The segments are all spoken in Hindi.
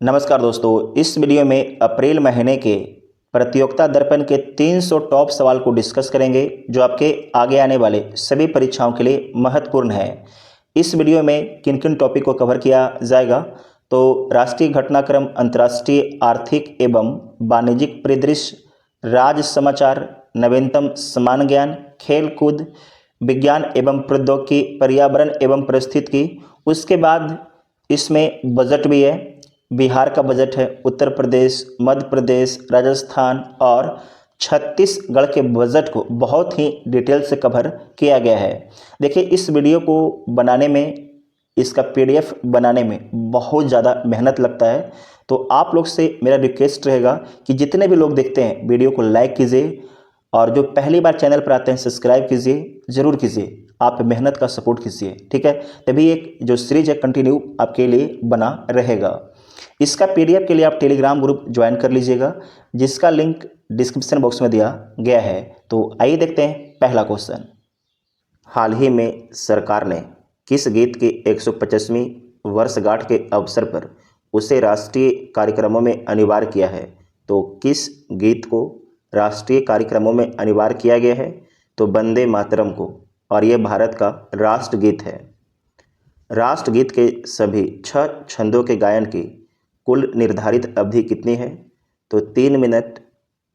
नमस्कार दोस्तों, इस वीडियो में अप्रैल महीने के प्रतियोगिता दर्पण के 300 टॉप सवाल को डिस्कस करेंगे जो आपके आगे आने वाले सभी परीक्षाओं के लिए महत्वपूर्ण है। इस वीडियो में किन किन टॉपिक को कवर किया जाएगा तो राष्ट्रीय घटनाक्रम, अंतर्राष्ट्रीय आर्थिक एवं वाणिज्यिक परिदृश्य, राज्य समाचार, नवीनतम समान ज्ञान, खेल कूद, विज्ञान एवं प्रौद्योगिकी, पर्यावरण एवं परिस्थितिकी। उसके बाद इसमें बजट भी है। बिहार का बजट है, उत्तर प्रदेश, मध्य प्रदेश, राजस्थान और छत्तीसगढ़ के बजट को बहुत ही डिटेल से कवर किया गया है। देखिए, इस वीडियो को बनाने में, इसका पीडीएफ बनाने में बहुत ज़्यादा मेहनत लगता है, तो आप लोग से मेरा रिक्वेस्ट रहेगा कि जितने भी लोग देखते हैं वीडियो को लाइक कीजिए और जो पहली बार चैनल पर आते हैं सब्सक्राइब कीजिए, ज़रूर कीजिए। आप मेहनत का सपोर्ट कीजिए, ठीक है? तभी एक जो सीरीज है कंटिन्यू आपके लिए बना रहेगा। इसका पीडीएफ के लिए आप टेलीग्राम ग्रुप ज्वाइन कर लीजिएगा, जिसका लिंक डिस्क्रिप्शन बॉक्स में दिया गया है। तो आइए देखते हैं पहला क्वेश्चन। हाल ही में सरकार ने किस गीत की 150वीं वर्षगांठ के अवसर पर उसे राष्ट्रीय कार्यक्रमों में अनिवार्य किया है? तो किस गीत को राष्ट्रीय कार्यक्रमों में अनिवार्य किया गया है? तो वंदे मातरम को, और यह भारत का राष्ट्रगीत है। राष्ट्रगीत के सभी 6 छंदों के गायन की कुल निर्धारित अवधि कितनी है? तो 3 मिनट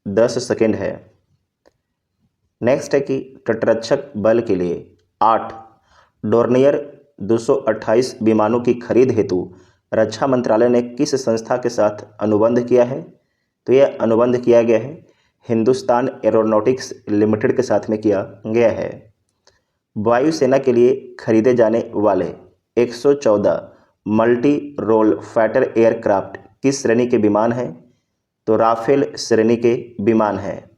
10 सेकेंड है। नेक्स्ट है कि तटरक्षक बल के लिए 8 डोर्नियर 228 विमानों की खरीद हेतु रक्षा मंत्रालय ने किस संस्था के साथ अनुबंध किया है? तो यह अनुबंध किया गया है हिंदुस्तान एरोनॉटिक्स लिमिटेड के साथ में किया गया है। वायुसेना के लिए खरीदे जाने वाले 114 मल्टी रोल फाइटर एयरक्राफ्ट किस श्रेणी के विमान हैं? तो राफेल श्रेणी के विमान हैं।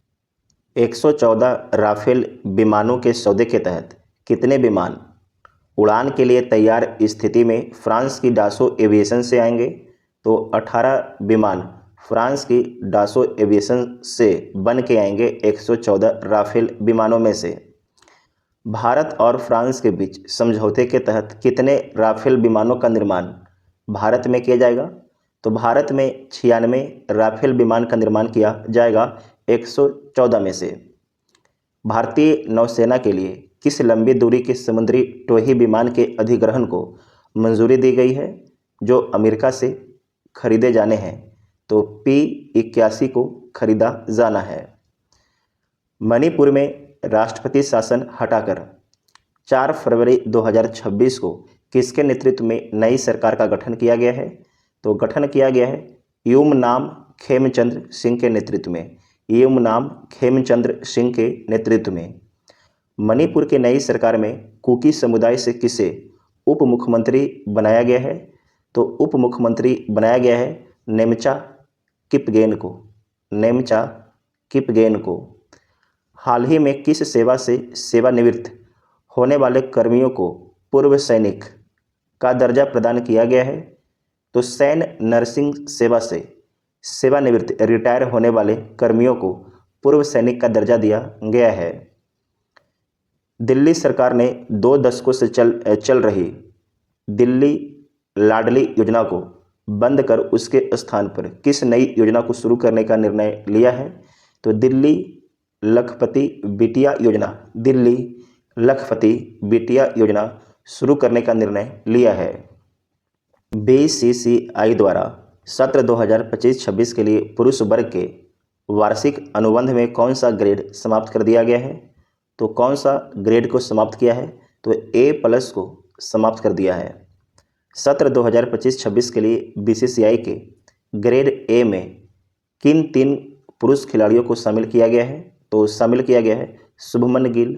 114 राफेल विमानों के सौदे के तहत कितने विमान उड़ान के लिए तैयार स्थिति में फ्रांस की डासो एविएशन से आएंगे? तो 18 विमान फ्रांस की डासो एविएशन से बन के आएंगे 114 राफेल विमानों में से। भारत और फ्रांस के बीच समझौते के तहत कितने राफेल विमानों का निर्माण भारत में किया जाएगा? तो भारत में 96 राफेल विमान का निर्माण किया जाएगा 114 में से। भारतीय नौसेना के लिए किस लंबी दूरी के समुद्री टोही विमान के अधिग्रहण को मंजूरी दी गई है जो अमेरिका से खरीदे जाने हैं? तो P-81 को खरीदा जाना है। मणिपुर में राष्ट्रपति शासन हटाकर 4 फरवरी 2026 को किसके नेतृत्व में नई सरकार का गठन किया गया है? तो गठन किया गया है युमनाम खेमचंद्र सिंह के नेतृत्व में। युमनाम खेमचंद्र सिंह के नेतृत्व में मणिपुर की नई सरकार में कुकी समुदाय से किसे उप मुख्यमंत्री बनाया गया है? तो उप मुख्यमंत्री बनाया गया है नेमचा किपगेन को। नेमचा किपगेन को। हाल ही में किस सेवा से सेवानिवृत्त होने वाले कर्मियों को पूर्व सैनिक का दर्जा प्रदान किया गया है? तो सैन्य नर्सिंग सेवा से सेवानिवृत्त रिटायर होने वाले कर्मियों को पूर्व सैनिक का दर्जा दिया गया है। दिल्ली सरकार ने 2 दशकों से चल रही दिल्ली लाडली योजना को बंद कर उसके स्थान पर किस नई योजना को शुरू करने का निर्णय लिया है? तो दिल्ली लखपति बिटिया योजना, दिल्ली लखपति बिटिया योजना शुरू करने का निर्णय लिया है। BCCI द्वारा सत्र 2025-26 के लिए पुरुष वर्ग के वार्षिक अनुबंध में कौन सा ग्रेड समाप्त कर दिया गया है? तो कौन सा ग्रेड को समाप्त किया है? तो A+ को समाप्त कर दिया है। सत्र 2025-26 के लिए BCCI के ग्रेड A में किन 3 पुरुष खिलाड़ियों को शामिल किया गया है? तो शामिल किया गया है शुभमन गिल,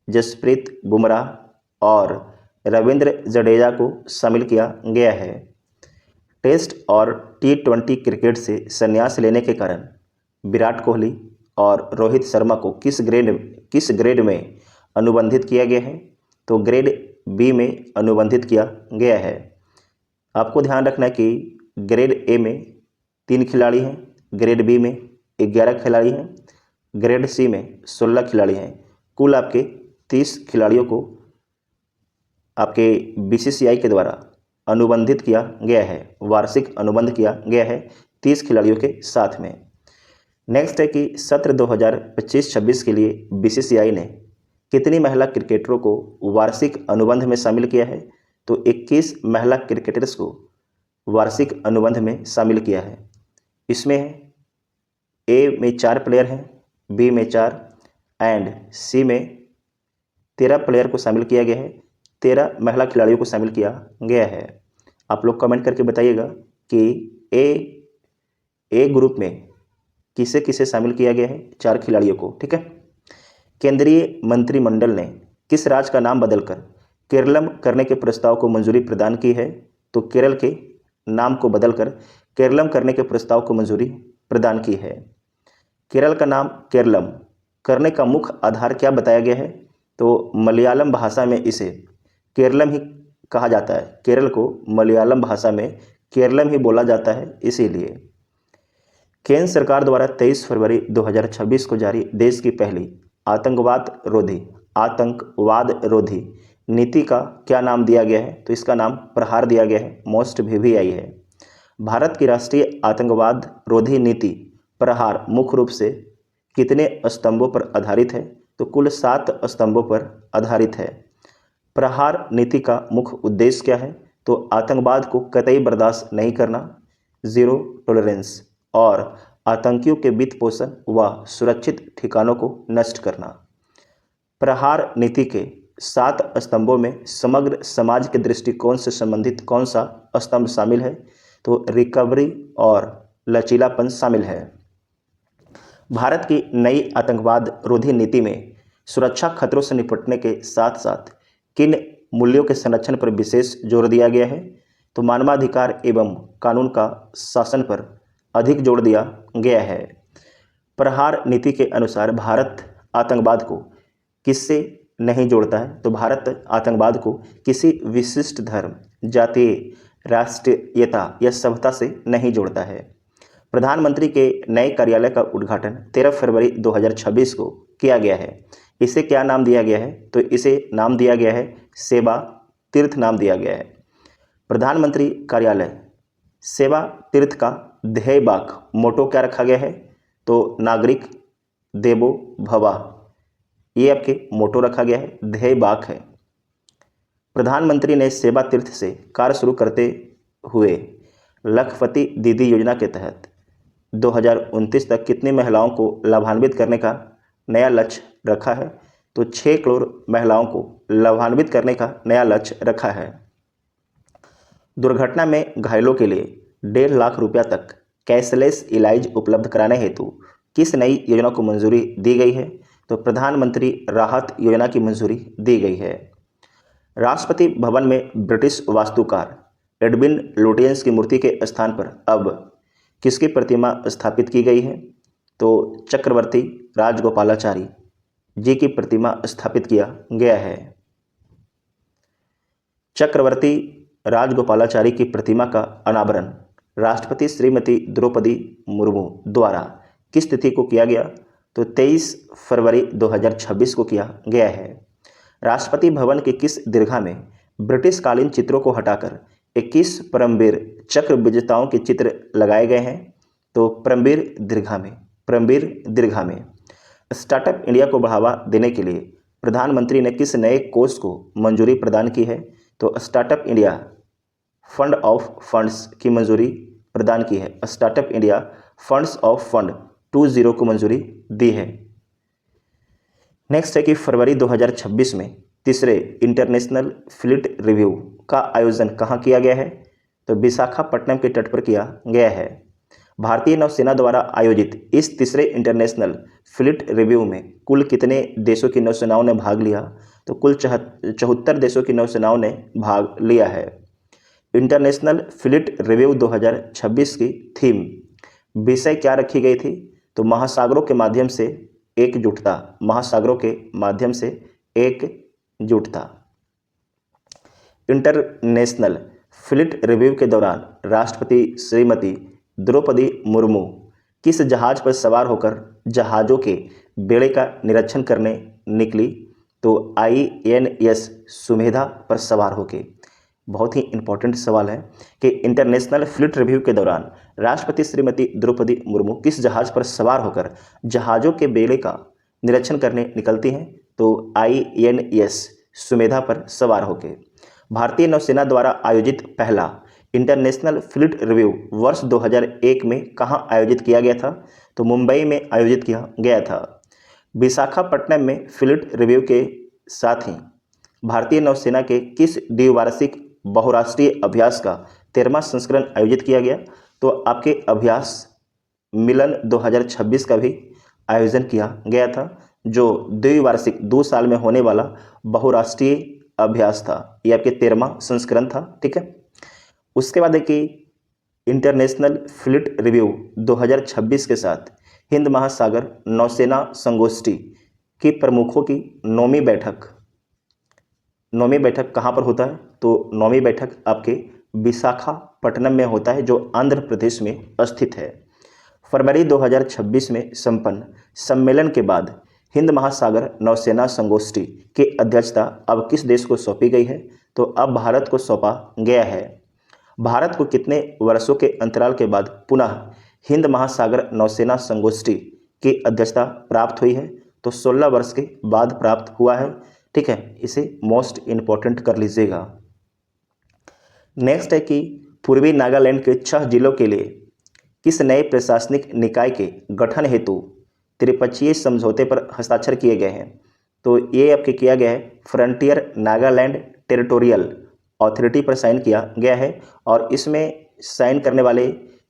जसप्रीत बुमराह और रविंद्र जडेजा को शामिल किया गया है। टेस्ट और T20 क्रिकेट से संन्यास लेने के कारण विराट कोहली और रोहित शर्मा को किस ग्रेड में अनुबंधित किया गया है? तो ग्रेड B में अनुबंधित किया गया है। आपको ध्यान रखना है कि ग्रेड A में 3 खिलाड़ी हैं, ग्रेड B में 11 खिलाड़ी हैं, ग्रेड C में 16 खिलाड़ी हैं। कुल आपके 30 खिलाड़ियों को आपके BCCI के द्वारा अनुबंधित किया गया है, वार्षिक अनुबंध किया गया है 30 खिलाड़ियों के साथ में। नेक्स्ट है कि सत्र 2025-26 के लिए बीसीसीआई ने कितनी महिला क्रिकेटरों को वार्षिक अनुबंध में शामिल किया है? तो 21 महिला क्रिकेटर्स को वार्षिक अनुबंध में शामिल किया है। इसमें ए में 4 प्लेयर हैं, बी में 4 एंड सी में 13 प्लेयर को शामिल किया गया है, 13 महिला खिलाड़ियों को शामिल किया गया है। आप लोग कमेंट करके बताइएगा कि ए ग्रुप में किसे किसे शामिल किया गया है? 4 खिलाड़ियों को, ठीक है। केंद्रीय मंत्रिमंडल ने किस राज्य का नाम बदलकर केरलम करने के प्रस्ताव को मंजूरी प्रदान की है? तो केरल के नाम को बदलकर केरलम करने के प्रस्ताव को मंजूरी प्रदान की है। केरल का नाम केरलम करने का मुख्य आधार क्या बताया गया है? तो मलयालम भाषा में इसे केरलम ही कहा जाता है। केरल को मलयालम भाषा में केरलम ही बोला जाता है, इसीलिए। केंद्र सरकार द्वारा 23 फरवरी 2026 को जारी देश की पहली आतंकवाद रोधी नीति का क्या नाम दिया गया है? तो इसका नाम प्रहार दिया गया है, मोस्ट VVI है। भारत की राष्ट्रीय आतंकवाद रोधी नीति प्रहार मुख्य रूप से कितने स्तंभों पर आधारित है? तो कुल 7 स्तंभों पर आधारित है। प्रहार नीति का मुख्य उद्देश्य क्या है? तो आतंकवाद को कतई बर्दाश्त नहीं करना, जीरो टॉलरेंस, और आतंकियों के वित्त पोषण व सुरक्षित ठिकानों को नष्ट करना। प्रहार नीति के 7 स्तंभों में समग्र समाज के दृष्टिकोण से संबंधित कौन सा स्तंभ शामिल है? तो रिकवरी और लचीलापन शामिल है। भारत की नई आतंकवाद रोधी नीति में सुरक्षा खतरों से निपटने के साथ साथ किन मूल्यों के संरक्षण पर विशेष जोर दिया गया है? तो मानवाधिकार एवं कानून का शासन पर अधिक जोर दिया गया है। प्रहार नीति के अनुसार भारत आतंकवाद को किससे नहीं जोड़ता है? तो भारत आतंकवाद को किसी विशिष्ट धर्म, जाति, राष्ट्रीयता या सभ्यता से नहीं जोड़ता है। प्रधानमंत्री के नए कार्यालय का उद्घाटन 13 फरवरी 2026 को किया गया है। इसे क्या नाम दिया गया है? तो इसे नाम दिया गया है सेवा तीर्थ नाम दिया गया है। प्रधानमंत्री कार्यालय सेवा तीर्थ का ध्येय वाक्य मोटो क्या रखा गया है? तो नागरिक देवो भवा, ये आपके मोटो रखा गया है, ध्येय वाक्य है। प्रधानमंत्री ने सेवा तीर्थ से कार्य शुरू करते हुए लखपति दीदी योजना के तहत 2029 तक कितनी महिलाओं को लाभान्वित करने का नया लक्ष्य रखा है? तो 6 करोड़ महिलाओं को लाभान्वित करने का नया लक्ष्य रखा है। दुर्घटना में घायलों के लिए 1.5 लाख रुपया तक कैशलेस इलाज उपलब्ध कराने हेतु किस नई योजना को मंजूरी दी गई है? तो प्रधानमंत्री राहत योजना की मंजूरी दी गई है। राष्ट्रपति भवन में ब्रिटिश वास्तुकार एडविन लुटियंस की मूर्ति के स्थान पर अब किसकी प्रतिमा स्थापित की गई है? तो चक्रवर्ती राजगोपालाचारी जी की प्रतिमा स्थापित किया गया है। चक्रवर्ती राजगोपालाचारी की प्रतिमा का अनावरण राष्ट्रपति श्रीमती द्रौपदी मुर्मू द्वारा किस तिथि को किया गया? तो 23 फरवरी 2026 को किया गया है। राष्ट्रपति भवन के किस दीर्घा में ब्रिटिश कालीन चित्रों को हटाकर 21 परमवीर चक्र विजेताओं के चित्र लगाए गए हैं? तो परमवीर दीर्घा में। स्टार्टअप इंडिया को बढ़ावा देने के लिए प्रधानमंत्री ने किस नए कोष को मंजूरी प्रदान की है? तो startup India fund of funds की मंजूरी प्रदान की है। Startup India funds of fund 20 को मंजूरी दी है। नेक्स्ट है कि फरवरी 2026 में तीसरे इंटरनेशनल फ्लीट रिव्यू का आयोजन कहाँ किया गया है? तो विशाखापट्टनम के तट पर किया गया है। भारतीय नौसेना द्वारा आयोजित इस तीसरे इंटरनेशनल फ्लीट रिव्यू में कुल कितने देशों की नौसेनाओं ने भाग लिया? तो कुल 74 देशों की नौसेनाओं ने भाग लिया है। इंटरनेशनल फ्लीट रिव्यू 2026 की थीम विषय क्या रखी गई थी? तो महासागरों के माध्यम से एकजुटता, महासागरों के माध्यम से एकजुटता। इंटरनेशनल फ्लीट रिव्यू के दौरान राष्ट्रपति श्रीमती द्रौपदी मुर्मू किस जहाज पर सवार होकर जहाज़ों के बेड़े का निरीक्षण करने निकली? तो INS सुमेधा पर सवार होकर बहुत ही इंपॉर्टेंट सवाल है कि इंटरनेशनल फ्लीट रिव्यू के दौरान राष्ट्रपति श्रीमती द्रौपदी मुर्मू किस जहाज पर सवार होकर जहाज़ों के बेड़े का निरीक्षण करने निकलती हैं? तो INS सुमेधा पर सवार होकर। भारतीय नौसेना द्वारा आयोजित पहला इंटरनेशनल फ्लीट रिव्यू वर्ष 2001 में कहाँ आयोजित किया गया था? तो मुंबई में आयोजित किया गया था। विशाखापट्टनम में फ्लीट रिव्यू के साथ ही भारतीय नौसेना के किस द्विवार्षिक बहुराष्ट्रीय अभ्यास का 13वां संस्करण आयोजित किया गया? तो आपके अभ्यास मिलन 2026 का भी आयोजन किया गया था, जो द्विवार्षिक 2 साल में होने वाला बहुराष्ट्रीय अभ्यास था। ये आपके 13वां संस्करण था। ठीक है, उसके बाद है कि इंटरनेशनल फ्लीट रिव्यू 2026 के साथ हिंद महासागर नौसेना संगोष्ठी की प्रमुखों की 9वीं बैठक कहाँ पर होता है? तो 9वीं बैठक आपके विशाखापट्टनम में होता है, जो आंध्र प्रदेश में स्थित है। फरवरी 2026 में संपन्न सम्मेलन के बाद हिंद महासागर नौसेना संगोष्ठी की अध्यक्षता अब किस देश को सौंपी गई है? तो अब भारत को सौंपा गया है। भारत को कितने वर्षों के अंतराल के बाद पुनः हिंद महासागर नौसेना संगोष्ठी की अध्यक्षता प्राप्त हुई है? तो 16 वर्ष के बाद प्राप्त हुआ है। ठीक है, इसे मोस्ट इम्पॉर्टेंट कर लीजिएगा। नेक्स्ट है कि पूर्वी नागालैंड के 6 जिलों के लिए किस नए प्रशासनिक निकाय के गठन हेतु त्रिपक्षीय समझौते पर हस्ताक्षर किए गए हैं? तो ये आपके किया गया है फ्रंटियर नागालैंड टेरिटोरियल अथॉरिटी पर साइन किया गया है। और इसमें साइन करने वाले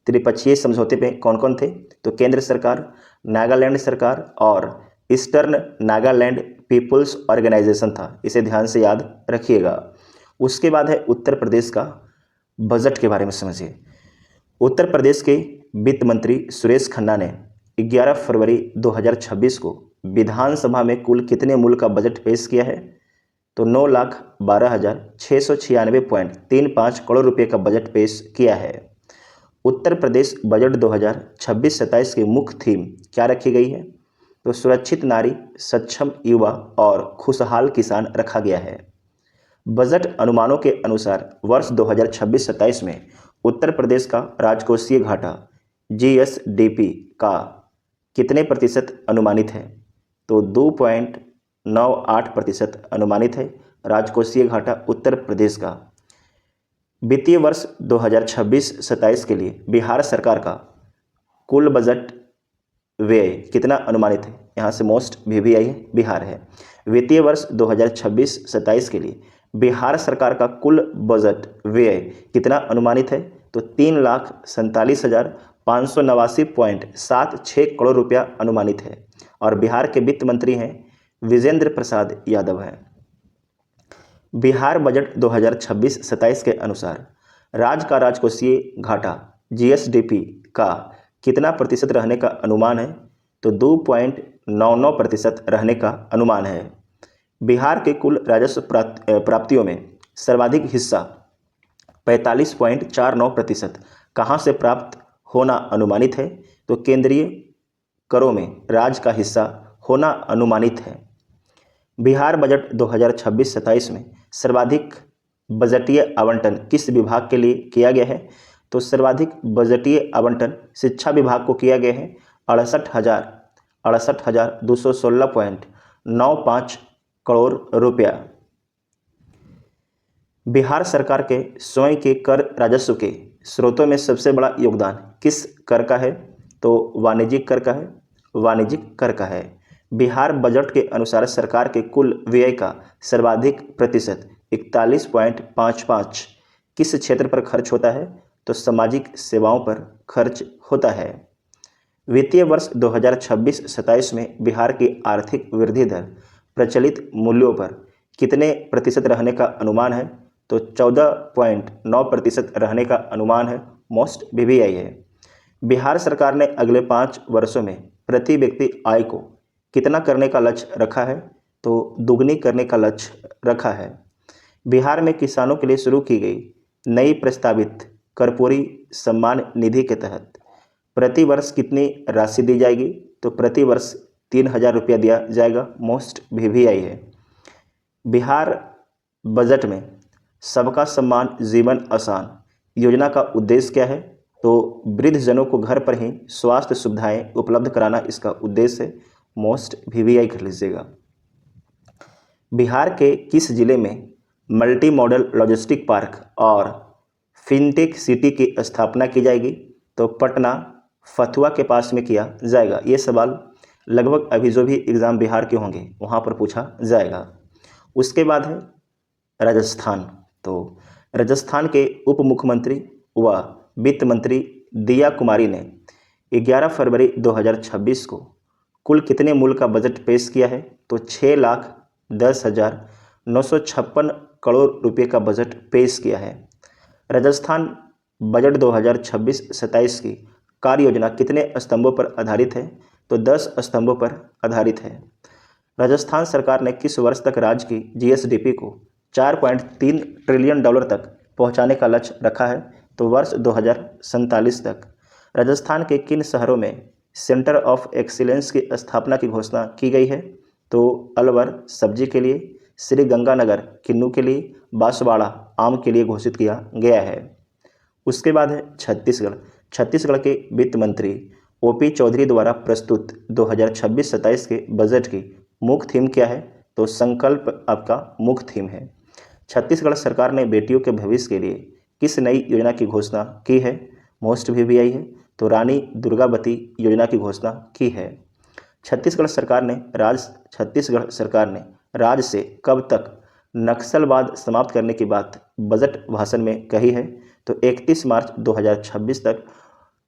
त्रिपक्षीय समझौते पे कौन कौन थे? तो केंद्र सरकार, नागालैंड सरकार और ईस्टर्न नागालैंड पीपुल्स ऑर्गेनाइजेशन था। इसे ध्यान से याद रखिएगा। उसके बाद है उत्तर प्रदेश का बजट के बारे में समझिए। उत्तर प्रदेश के वित्त मंत्री सुरेश खन्ना ने 11 फरवरी 2026 को विधानसभा में कुल कितने मूल्य का बजट पेश किया है? तो 9,12,696.35 करोड़ रुपए का बजट पेश किया है। उत्तर प्रदेश बजट 2026-27 की मुख्य थीम क्या रखी गई है? तो सुरक्षित नारी, सक्षम युवा और खुशहाल किसान रखा गया है। बजट अनुमानों के अनुसार वर्ष 2026-27 में उत्तर प्रदेश का राजकोषीय घाटा GSDP का कितने प्रतिशत अनुमानित है? तो 2.98% अनुमानित है राजकोषीय घाटा उत्तर प्रदेश का। वित्तीय वर्ष 2026-27 के लिए बिहार सरकार का कुल बजट व्यय कितना अनुमानित है? यहाँ से मोस्ट VVI है, बिहार है। वित्तीय वर्ष 2026-27 के लिए बिहार सरकार का कुल बजट व्यय कितना अनुमानित है? तो 3,47,589.76 करोड़ रुपया अनुमानित है। और बिहार के वित्त मंत्री हैं विजेंद्र प्रसाद यादव हैं। बिहार बजट 2026-27 के अनुसार राज्य का राजकोषीय घाटा GSDP का कितना प्रतिशत रहने का अनुमान है? तो 2.99% रहने का अनुमान है। बिहार के कुल राजस्व प्राप्तियों में सर्वाधिक हिस्सा 45.49% कहाँ से प्राप्त होना अनुमानित है? तो केंद्रीय करों में राज्य का हिस्सा होना अनुमानित है। बिहार बजट 2026-27 में सर्वाधिक बजटीय आवंटन किस विभाग के लिए किया गया है? तो सर्वाधिक बजटीय आवंटन शिक्षा विभाग को किया गया है 68,216.95 करोड़ रुपया। बिहार सरकार के स्वयं के कर राजस्व के स्रोतों में सबसे बड़ा योगदान किस कर का है? तो वाणिज्यिक कर का है। बिहार बजट के अनुसार सरकार के कुल व्यय का सर्वाधिक प्रतिशत 41.55 किस क्षेत्र पर खर्च होता है? तो सामाजिक सेवाओं पर खर्च होता है। वित्तीय वर्ष 2026-27 में बिहार की आर्थिक वृद्धि दर प्रचलित मूल्यों पर कितने प्रतिशत रहने का अनुमान है? तो 14.9% रहने का अनुमान है। मोस्ट VVI है। बिहार सरकार ने अगले 5 वर्षों में प्रति व्यक्ति आय को कितना करने का लक्ष्य रखा है? तो दुगनी करने का लक्ष्य रखा है। बिहार में किसानों के लिए शुरू की गई नई प्रस्तावित कर्पूरी सम्मान निधि के तहत प्रति वर्ष कितनी राशि दी जाएगी? तो प्रति वर्ष 3,000 रुपया दिया जाएगा। मोस्ट VVI है। बिहार बजट में सबका सम्मान जीवन आसान योजना का उद्देश्य क्या है? तो वृद्धजनों को घर पर ही स्वास्थ्य सुविधाएं उपलब्ध कराना इसका उद्देश्य है। मोस्ट VVI कर लीजिएगा। बिहार के किस जिले में मल्टी मॉडल लॉजिस्टिक पार्क और फिनटेक सिटी की स्थापना की जाएगी? तो पटना फतुआ के पास में किया जाएगा। ये सवाल लगभग अभी जो भी एग्ज़ाम बिहार के होंगे वहाँ पर पूछा जाएगा। उसके बाद है राजस्थान। तो राजस्थान के उप मुख्यमंत्री व वित्त मंत्री दिया कुमारी ने 11 फरवरी 2026 को कुल कितने मूल्य का बजट पेश किया है? तो 6,10,956 करोड़ रुपए का बजट पेश किया है। राजस्थान बजट 2026-27 की कार्य योजना कितने स्तंभों पर आधारित है? तो 10 स्तंभों पर आधारित है। राजस्थान सरकार ने किस वर्ष तक राज्य की GSDP को 4.3 ट्रिलियन डॉलर तक पहुंचाने का लक्ष्य रखा है? तो वर्ष 2047 तक। राजस्थान के किन शहरों में सेंटर ऑफ एक्सीलेंस की स्थापना की घोषणा की गई है? तो अलवर सब्जी के लिए, श्री गंगानगर किन्नू के लिए, बांसवाड़ा आम के लिए घोषित किया गया है। उसके बाद है छत्तीसगढ़। छत्तीसगढ़ के वित्त मंत्री OP चौधरी द्वारा प्रस्तुत 2026-27 के बजट की मुख्य थीम क्या है? तो संकल्प आपका मुख्य थीम है। छत्तीसगढ़ सरकार ने बेटियों के भविष्य के लिए किस नई योजना की घोषणा की है? मोस्ट VVI है। तो रानी दुर्गावती योजना की घोषणा की है। छत्तीसगढ़ सरकार ने राज्य से कब तक नक्सलवाद समाप्त करने की बात बजट भाषण में कही है? तो 31 मार्च 2026 तक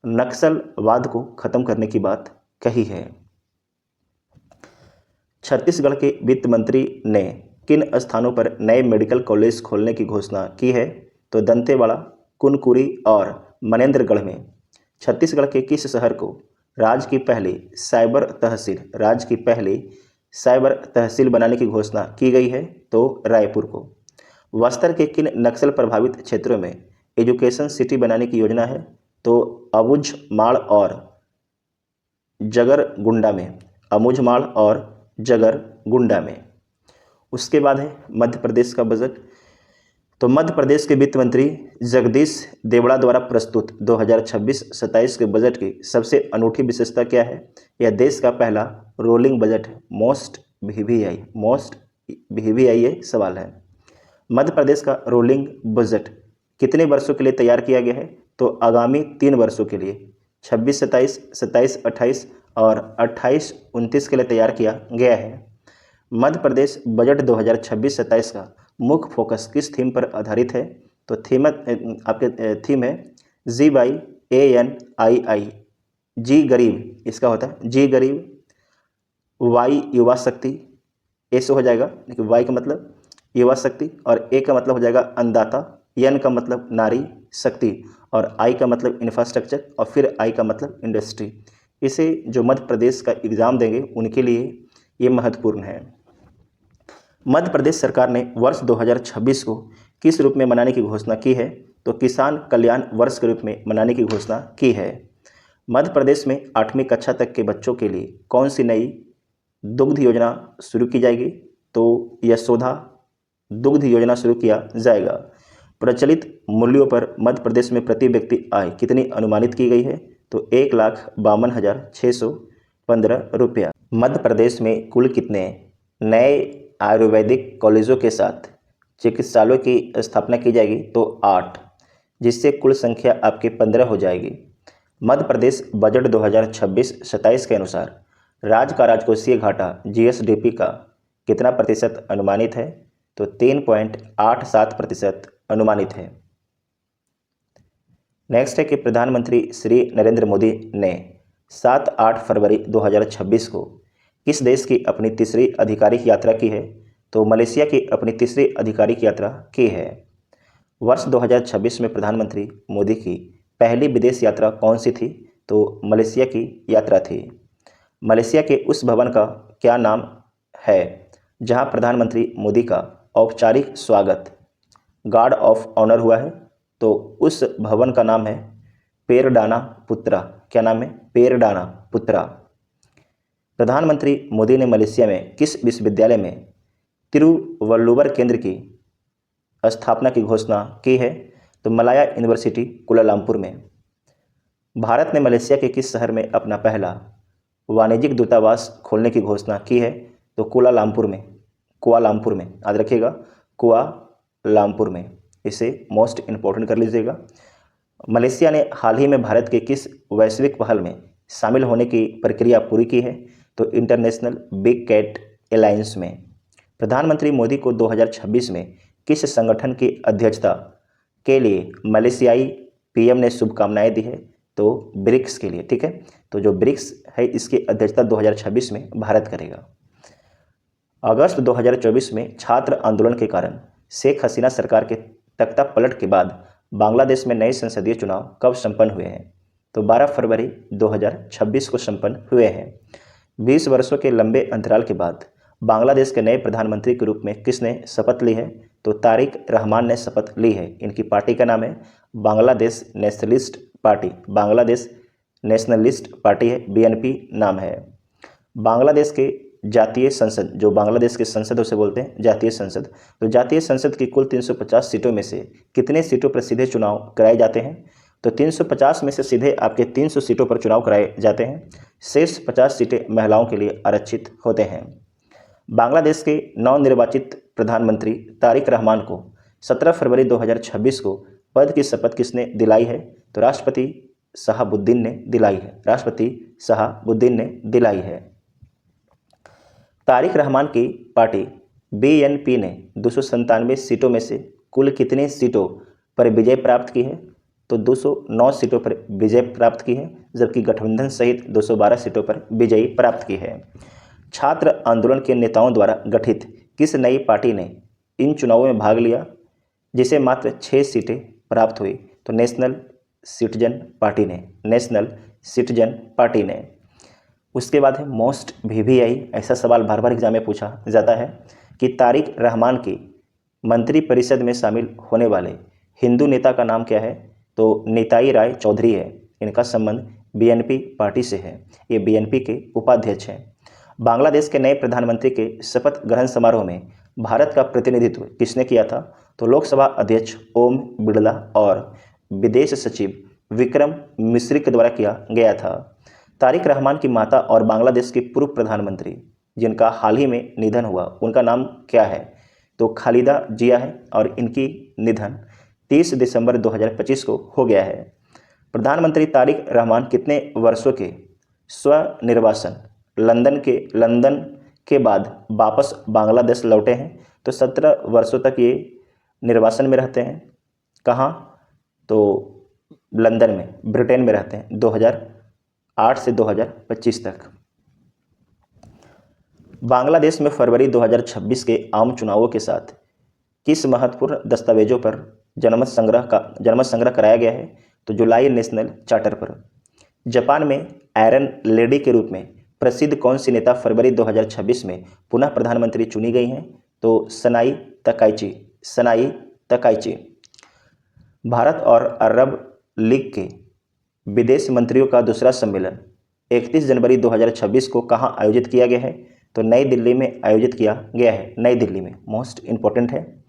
नक्सलवाद को खत्म करने की बात कही है। छत्तीसगढ़ के वित्त मंत्री ने किन स्थानों पर नए मेडिकल कॉलेज खोलने की घोषणा की है? तो दंतेवाड़ा, कुनकुरी और मनेंद्रगढ़ में। छत्तीसगढ़ के किस शहर को राज्य की पहली साइबर तहसील बनाने की घोषणा की गई है? तो रायपुर को। बस्तर के किन नक्सल प्रभावित क्षेत्रों में एजुकेशन सिटी बनाने की योजना है? तो अबुझमाड़ और जगरगुंडा में। उसके बाद है मध्य प्रदेश का बजट। तो मध्य प्रदेश के वित्त मंत्री जगदीश देवड़ा द्वारा प्रस्तुत 2026-27 के बजट की सबसे अनूठी विशेषता क्या है? यह देश का पहला रोलिंग बजट है। मोस्ट VVI ये सवाल है। मध्य प्रदेश का रोलिंग बजट कितने वर्षों के लिए तैयार किया गया है? तो आगामी 3 वर्षों के लिए 26-27, 27-28 और 28-29 के लिए तैयार किया गया है। मध्य प्रदेश बजट 2026-27 का मुख्य फोकस किस थीम पर आधारित है? तो थीम है GYANII। जी गरीब इसका होता है, जी गरीब, Y युवा शक्ति, ऐसे हो जाएगा, लेकिन Y का मतलब युवा शक्ति और A का मतलब हो जाएगा अन्नदाता, N का मतलब नारी शक्ति और I का मतलब इंफ्रास्ट्रक्चर और फिर I का मतलब इंडस्ट्री। इसे जो मध्य प्रदेश का एग्ज़ाम देंगे उनके लिए ये महत्वपूर्ण है। मध्य प्रदेश सरकार ने वर्ष 2026 को किस रूप में मनाने की घोषणा की है? तो किसान कल्याण वर्ष के रूप में मनाने की घोषणा की है। मध्य प्रदेश में 8वीं कक्षा तक के बच्चों के लिए कौन सी नई दुग्ध योजना शुरू की जाएगी? तो यशोदा दुग्ध योजना शुरू किया जाएगा। प्रचलित मूल्यों पर मध्य प्रदेश में प्रति व्यक्ति आय कितनी अनुमानित की गई है? तो 1,52,615 रुपया। मध्य प्रदेश में कुल कितने नए आयुर्वेदिक कॉलेजों के साथ चिकित्सालयों की स्थापना की जाएगी? तो 8, जिससे कुल संख्या आपकी 15 हो जाएगी। मध्य प्रदेश बजट 2026-27 के अनुसार राज्य का राजकोषीय घाटा GSDP का कितना प्रतिशत अनुमानित है? तो 3.87% अनुमानित है। नेक्स्ट है कि प्रधानमंत्री श्री नरेंद्र मोदी ने 7-8 फरवरी 2026 को किस देश की अपनी तीसरी आधिकारिक यात्रा की है? तो मलेशिया की अपनी तीसरी आधिकारिक यात्रा की है। वर्ष 2026 में प्रधानमंत्री मोदी की पहली विदेश यात्रा कौन सी थी? तो मलेशिया की यात्रा थी। मलेशिया के उस भवन का क्या नाम है जहां प्रधानमंत्री मोदी का औपचारिक स्वागत गार्ड ऑफ ऑनर हुआ है? तो उस भवन का नाम है पेरडाना पुत्रा। क्या नाम है? पेरडाना पुत्रा। प्रधानमंत्री मोदी ने मलेशिया में किस विश्वविद्यालय में तिरुवल्लुवर केंद्र की स्थापना की घोषणा की है? तो मलाया यूनिवर्सिटी कुआलालंपुर में। भारत ने मलेशिया के किस शहर में अपना पहला वाणिज्यिक दूतावास खोलने की घोषणा की है? तो कुआलालंपुर में, कुआलालंपुर में, याद रखिएगा, कुआलालंपुर में। इसे मोस्ट इम्पोर्टेंट कर लीजिएगा। मलेशिया ने हाल ही में भारत के किस वैश्विक पहल में शामिल होने की प्रक्रिया पूरी की है? तो इंटरनेशनल बिग कैट अलायंस में। प्रधानमंत्री मोदी को 2026 में किस संगठन की अध्यक्षता के लिए मलेशियाई पीएम ने शुभकामनाएं दी है? तो ब्रिक्स के लिए। ठीक है, तो जो ब्रिक्स है इसकी अध्यक्षता 2026 में भारत करेगा। अगस्त 2024 में छात्र आंदोलन के कारण शेख हसीना सरकार के तख्ता पलट के बाद बांग्लादेश में नए संसदीय चुनाव कब संपन्न हुए हैं? तो 12 फरवरी 2026 को संपन्न हुए हैं। 20 वर्षों के लंबे अंतराल के बाद बांग्लादेश के नए प्रधानमंत्री के रूप में किसने शपथ ली है? तो तारिक रहमान ने शपथ ली है। इनकी पार्टी का नाम है Bangladesh nationalist party. Bangladesh nationalist party है, बीएनपी नाम है। बांग्लादेश के जातीय संसद, जो बांग्लादेश के संसद उसे बोलते हैं जातीय संसद, तो जातीय संसद की कुल 350 सीटों में से कितने सीटों पर सीधे चुनाव कराए जाते हैं? तो 350 में से सीधे आपके 300 सीटों पर चुनाव कराए जाते हैं। शेष 50 सीटें महिलाओं के लिए आरक्षित होते हैं। बांग्लादेश के नवनिर्वाचित प्रधानमंत्री तारिक रहमान को 17 फरवरी 2026 को पद की शपथ किसने दिलाई है? तो राष्ट्रपति शहाबुद्दीन ने दिलाई है। राष्ट्रपति शहाबुद्दीन ने दिलाई है। तारिक रहमान की पार्टी बीएनपी ने 297 सीटों में से कुल कितनी सीटों पर विजय प्राप्त की है? तो 209 सीटों पर विजय प्राप्त की है, जबकि गठबंधन सहित 212 सीटों पर विजय प्राप्त की है। छात्र आंदोलन के नेताओं द्वारा गठित किस नई पार्टी ने इन चुनावों में भाग लिया, जिसे मात्र 6 सीटें प्राप्त हुई? तो नेशनल सिटीजन पार्टी ने, नेशनल सिटीजन पार्टी ने। उसके बाद है मोस्ट वीवीआई। ऐसा सवाल बार बार एग्जाम में पूछा जाता है कि तारिक रहमान की मंत्रिपरिषद में शामिल होने वाले हिंदू नेता का नाम क्या है? तो निताई राय चौधरी है। इनका संबंध बीएनपी पार्टी से है। ये बीएनपी के उपाध्यक्ष हैं। बांग्लादेश के नए प्रधानमंत्री के शपथ ग्रहण समारोह में भारत का प्रतिनिधित्व किसने किया था? तो लोकसभा अध्यक्ष ओम बिड़ला और विदेश सचिव विक्रम मिश्री के द्वारा किया गया था। तारिक रहमान की माता और बांग्लादेश की पूर्व प्रधानमंत्री जिनका हाल ही में निधन हुआ, उनका नाम क्या है? तो खालिदा जिया है और इनकी निधन 30 दिसंबर 2025 को हो गया है। प्रधानमंत्री तारिक रहमान कितने वर्षों के स्वनिर्वासन लंदन के बाद वापस बांग्लादेश लौटे हैं? तो 17 वर्षों तक ये निर्वासन में रहते हैं। कहाँ? तो लंदन में, ब्रिटेन में रहते हैं 2008 से 2025 तक। बांग्लादेश में फरवरी 2026 के आम चुनावों के साथ किस महत्वपूर्ण दस्तावेजों पर जनमत संग्रह कराया गया है? तो जुलाई नेशनल चार्टर पर। जापान में आयरन लेडी के रूप में प्रसिद्ध कौन सी नेता फरवरी 2026 में पुनः प्रधानमंत्री चुनी गई हैं? तो सनाई तकाइची। भारत और अरब लीग के विदेश मंत्रियों का दूसरा सम्मेलन 31 जनवरी 2026 को कहाँ आयोजित किया गया है? तो नई दिल्ली में आयोजित किया गया है। नई दिल्ली में, मोस्ट इम्पोर्टेंट है।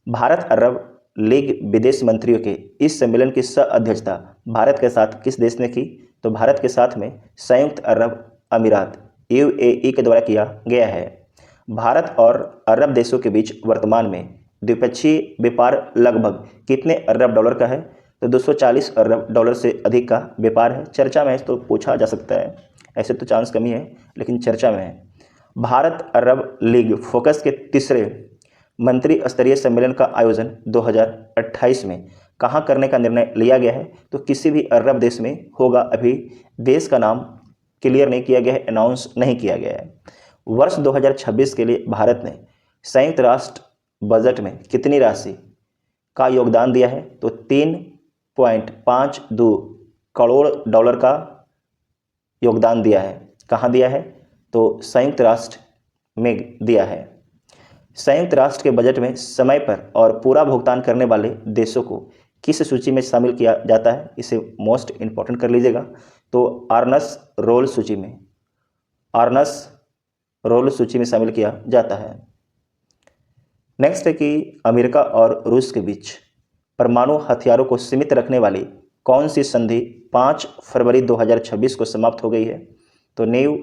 भारत अरब लीग विदेश मंत्रियों के इस सम्मेलन की सह अध्यक्षता भारत के साथ किस देश ने की? तो भारत के साथ में संयुक्त अरब अमीरात यूएई के द्वारा किया गया है। भारत और अरब देशों के बीच वर्तमान में द्विपक्षीय व्यापार लगभग कितने अरब डॉलर का है? तो 240 अरब डॉलर से अधिक का व्यापार है। चर्चा में है तो पूछा जा सकता है, ऐसे तो चांस कमी है लेकिन चर्चा में है। भारत अरब लीग फोकस के तीसरे मंत्री स्तरीय सम्मेलन का आयोजन 2028 में कहाँ करने का निर्णय लिया गया है? तो किसी भी अरब देश में होगा। अभी देश का नाम क्लियर नहीं किया गया है, अनाउंस नहीं किया गया है। वर्ष 2026 के लिए भारत ने संयुक्त राष्ट्र बजट में कितनी राशि का योगदान दिया है? तो 3.52 करोड़ डॉलर का योगदान दिया है। कहाँ दिया है? तो संयुक्त राष्ट्र में दिया है। संयुक्त राष्ट्र के बजट में समय पर और पूरा भुगतान करने वाले देशों को किस सूची में शामिल किया जाता है? इसे मोस्ट इम्पोर्टेंट कर लीजिएगा। तो अर्नस रोल सूची में शामिल किया जाता है। नेक्स्ट है कि अमेरिका और रूस के बीच परमाणु हथियारों को सीमित रखने वाली कौन सी संधि 5 फरवरी 2026 को समाप्त हो गई है? तो न्यू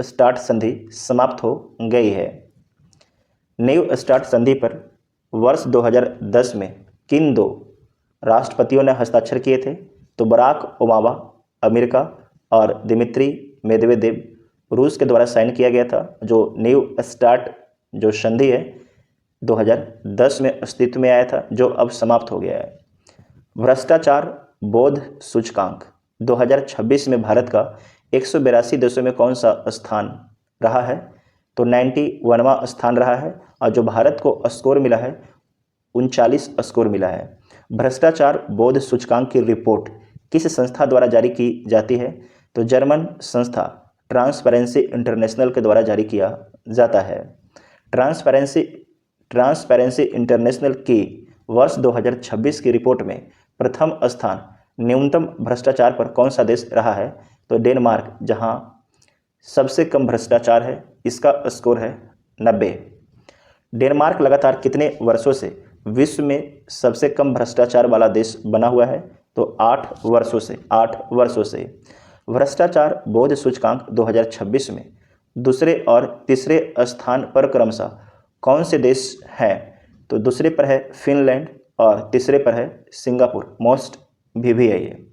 स्टार्ट संधि समाप्त हो गई है। न्यू स्टार्ट संधि पर वर्ष 2010 में किन दो राष्ट्रपतियों ने हस्ताक्षर किए थे? तो बराक ओबामा अमेरिका और दिमित्री मेदवेदेव रूस के द्वारा साइन किया गया था। जो न्यू स्टार्ट जो संधि है 2010 में अस्तित्व में आया था, जो अब समाप्त हो गया है। भ्रष्टाचार बोध सूचकांक 2026 में भारत का 182 देशों में कौन सा स्थान रहा है? तो 91वां स्थान रहा है। और जो भारत को स्कोर मिला है 39 स्कोर मिला है। भ्रष्टाचार बोध सूचकांक की रिपोर्ट किस संस्था द्वारा जारी की जाती है? तो जर्मन संस्था ट्रांसपेरेंसी इंटरनेशनल के द्वारा जारी किया जाता है। ट्रांसपेरेंसी इंटरनेशनल की वर्ष 2026 की रिपोर्ट में प्रथम स्थान न्यूनतम भ्रष्टाचार पर कौन सा देश रहा है? तो डेनमार्क, जहां सबसे कम भ्रष्टाचार है, इसका स्कोर है 90। डेनमार्क लगातार कितने वर्षों से विश्व में सबसे कम भ्रष्टाचार वाला देश बना हुआ है? तो 8 वर्षों से। भ्रष्टाचार बोध सूचकांक 2026 में दूसरे और तीसरे स्थान पर क्रमशः कौन से देश हैं? तो दूसरे पर है फिनलैंड और तीसरे पर है सिंगापुर। मोस्ट भी है ये।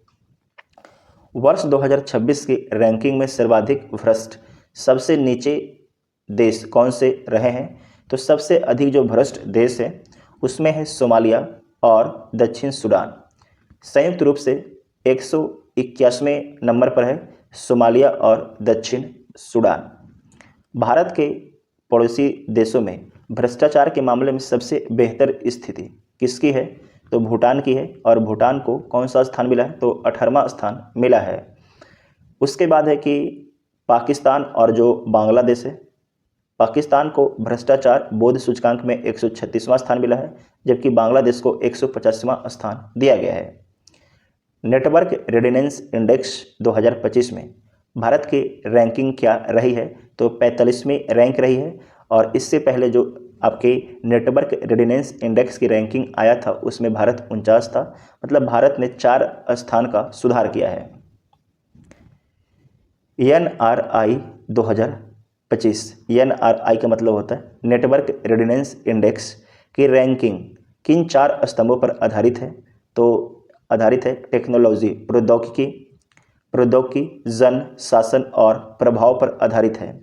वर्ष 2026 की रैंकिंग में सर्वाधिक भ्रष्ट सबसे नीचे देश कौन से रहे हैं? तो सबसे अधिक जो भ्रष्ट देश है उसमें है सोमालिया और दक्षिण सूडान। संयुक्त रूप से 181वें नंबर पर है सोमालिया और दक्षिण सूडान। भारत के पड़ोसी देशों में भ्रष्टाचार के मामले में सबसे बेहतर स्थिति किसकी है? तो भूटान की है। और भूटान को कौन सा स्थान मिला है? तो 18वां स्थान मिला है। उसके बाद है कि पाकिस्तान और जो बांग्लादेश है, पाकिस्तान को भ्रष्टाचार बोध सूचकांक में 136वां स्थान मिला है, जबकि बांग्लादेश को 185वां स्थान दिया गया है। नेटवर्क रेडिनेंस इंडेक्स 2025 में भारत की रैंकिंग क्या रही है? तो 45वीं रैंक रही है। और इससे पहले जो आपके नेटवर्क रेडिनेंस इंडेक्स की रैंकिंग आया था उसमें भारत 49 था। मतलब भारत ने 4 स्थान का सुधार किया है। NRI 2025, NRI का मतलब होता है नेटवर्क रेडिनेंस इंडेक्स की रैंकिंग किन 4 स्तंभों पर आधारित है? तो आधारित है टेक्नोलॉजी, प्रौद्योगिकी, जन शासन और प्रभाव पर आधारित है।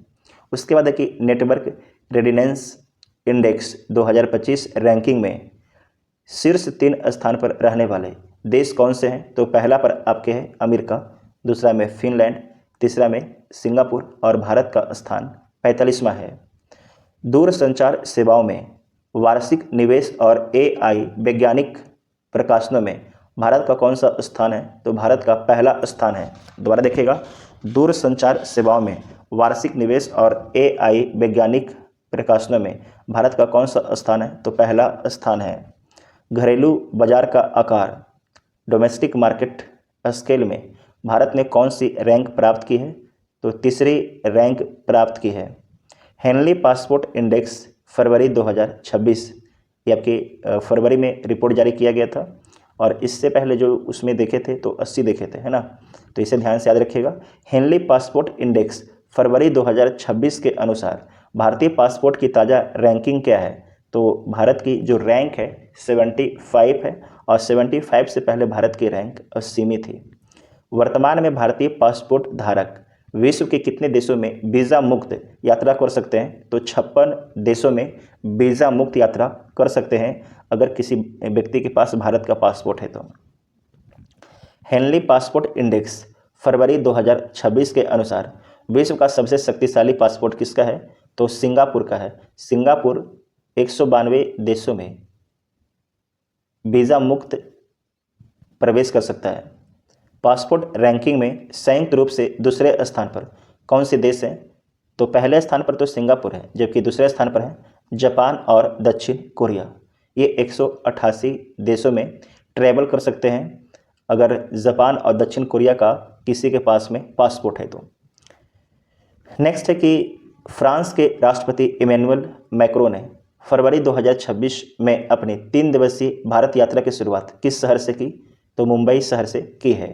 उसके बाद है कि नेटवर्क रेडिनेंस इंडेक्स 2025 रैंकिंग में शीर्ष 3 स्थान पर रहने वाले देश कौन से हैं? तो पहला पर आपके है अमेरिका, दूसरा में फिनलैंड, तीसरा में सिंगापुर और भारत का स्थान 45वां है। दूरसंचार सेवाओं में वार्षिक निवेश और AI वैज्ञानिक प्रकाशनों में भारत का कौन सा स्थान है? तो भारत का पहला स्थान है। दोबारा देखिएगा, दूरसंचार सेवाओं में वार्षिक निवेश और AI वैज्ञानिक प्रकाशनों में भारत का कौन सा स्थान है? तो पहला स्थान है। घरेलू बाजार का आकार डोमेस्टिक मार्केट स्केल में भारत ने कौन सी रैंक प्राप्त की है? तो तीसरी रैंक प्राप्त की है। हेनली पासपोर्ट इंडेक्स फरवरी 2026, ये आपके फरवरी में रिपोर्ट जारी किया गया था। और इससे पहले जो उसमें देखे थे तो 80 देखे थे, है ना। तो इसे ध्यान से याद रखिएगा। हेनली पासपोर्ट इंडेक्स फरवरी 2026 के अनुसार भारतीय पासपोर्ट की ताज़ा रैंकिंग क्या है? तो भारत की जो रैंक है 75 है और 75 से पहले भारत की रैंक 80 में थी। वर्तमान में भारतीय पासपोर्ट धारक विश्व के कितने देशों में वीज़ा मुक्त यात्रा कर सकते हैं? तो 56 देशों में वीज़ा मुक्त यात्रा कर सकते हैं अगर किसी व्यक्ति के पास भारत का पासपोर्ट है तो। हेनली पासपोर्ट इंडेक्स फरवरी 2026 के अनुसार विश्व का सबसे शक्तिशाली पासपोर्ट किसका है? तो सिंगापुर का है। सिंगापुर 192 देशों में वीज़ा मुक्त प्रवेश कर सकता है। पासपोर्ट रैंकिंग में संयुक्त रूप से दूसरे स्थान पर कौन से देश हैं? तो पहले स्थान पर तो सिंगापुर है, जबकि दूसरे स्थान पर है जापान और दक्षिण कोरिया। ये 188 देशों में ट्रैवल कर सकते हैं अगर जापान और दक्षिण कोरिया का किसी के पास में पासपोर्ट है तो। नेक्स्ट है कि फ्रांस के राष्ट्रपति इमैनुअल मैक्रों ने फरवरी 2026 में अपनी 3 दिवसीय भारत यात्रा की शुरुआत किस शहर से की? तो मुंबई शहर से की है।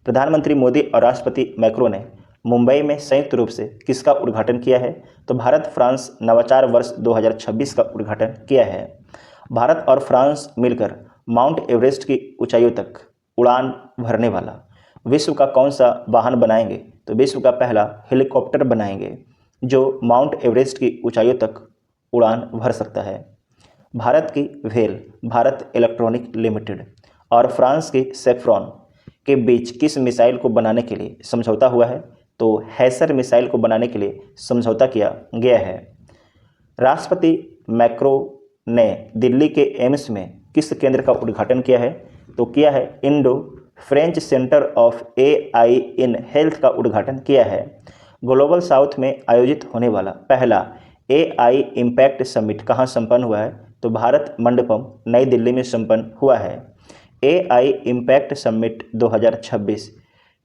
प्रधानमंत्री मोदी और राष्ट्रपति मैक्रों ने मुंबई में संयुक्त रूप से किसका उद्घाटन किया है? तो भारत फ्रांस नवाचार वर्ष 2026 का उद्घाटन किया है। भारत और फ्रांस मिलकर माउंट एवरेस्ट की ऊंचाइयों तक उड़ान भरने वाला विश्व का कौन सा वाहन बनाएंगे? तो विश्व का पहला हेलीकॉप्टर बनाएंगे जो माउंट एवरेस्ट की ऊंचाइयों तक उड़ान भर सकता है। भारत की वेल भारत इलेक्ट्रॉनिक लिमिटेड और फ्रांस की सेफ्रॉन के बीच किस मिसाइल को बनाने के लिए समझौता हुआ है? तो हैसर मिसाइल को बनाने के लिए समझौता किया गया है। राष्ट्रपति मैक्रो ने दिल्ली के एम्स में किस केंद्र का उद्घाटन किया है? तो किया है Indo French centre of AI in health का उद्घाटन किया है। ग्लोबल साउथ में आयोजित होने वाला पहला एआई इम्पैक्ट समिट कहाँ संपन्न हुआ है? तो भारत मंडपम नई दिल्ली में संपन्न हुआ है। एआई इम्पैक्ट समिट 2026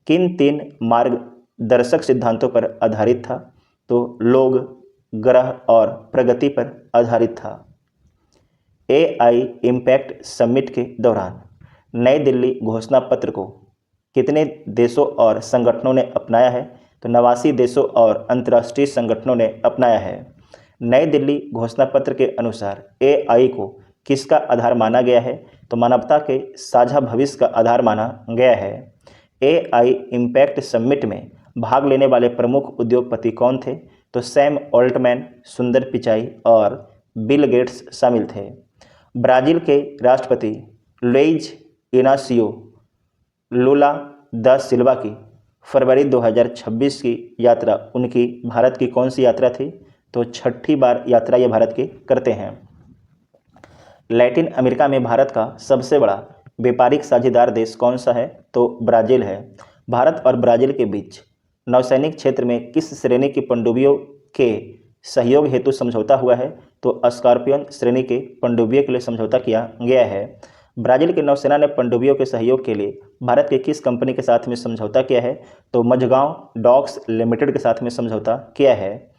किन 3 मार्गदर्शक सिद्धांतों पर आधारित था? तो लोग, ग्रह और प्रगति पर आधारित था। एआई इम्पैक्ट समिट के दौरान नई दिल्ली घोषणा पत्र को कितने देशों और संगठनों ने अपनाया है? तो 89 देशों और अंतर्राष्ट्रीय संगठनों ने अपनाया है। नई दिल्ली घोषणा पत्र के अनुसार एआई को किसका आधार माना गया है? तो मानवता के साझा भविष्य का आधार माना गया है। एआई इम्पैक्ट समिट में भाग लेने वाले प्रमुख उद्योगपति कौन थे? तो सैम ऑल्टमैन, सुंदर पिचाई और बिल गेट्स शामिल थे। ब्राज़ील के राष्ट्रपति लुइज इनासियो लुला दा सिल्वा की फरवरी 2026 की यात्रा उनकी भारत की कौन सी यात्रा थी? तो 6ठी बार यात्रा ये भारत की करते हैं। लैटिन अमेरिका में भारत का सबसे बड़ा व्यापारिक साझेदार देश कौन सा है? तो ब्राज़ील है। भारत और ब्राज़ील के बीच नौसैनिक क्षेत्र में किस श्रेणी की पनडुब्बियों के सहयोग हेतु समझौता हुआ है? तो स्कॉर्पियन श्रेणी के पनडुब्बियों के लिए समझौता किया गया है। ब्राज़ील की नौसेना ने पनडुब्बियों के सहयोग के लिए भारत की किस कंपनी के साथ में समझौता किया है? तो मझगांव डॉक्स लिमिटेड के साथ में समझौता किया है।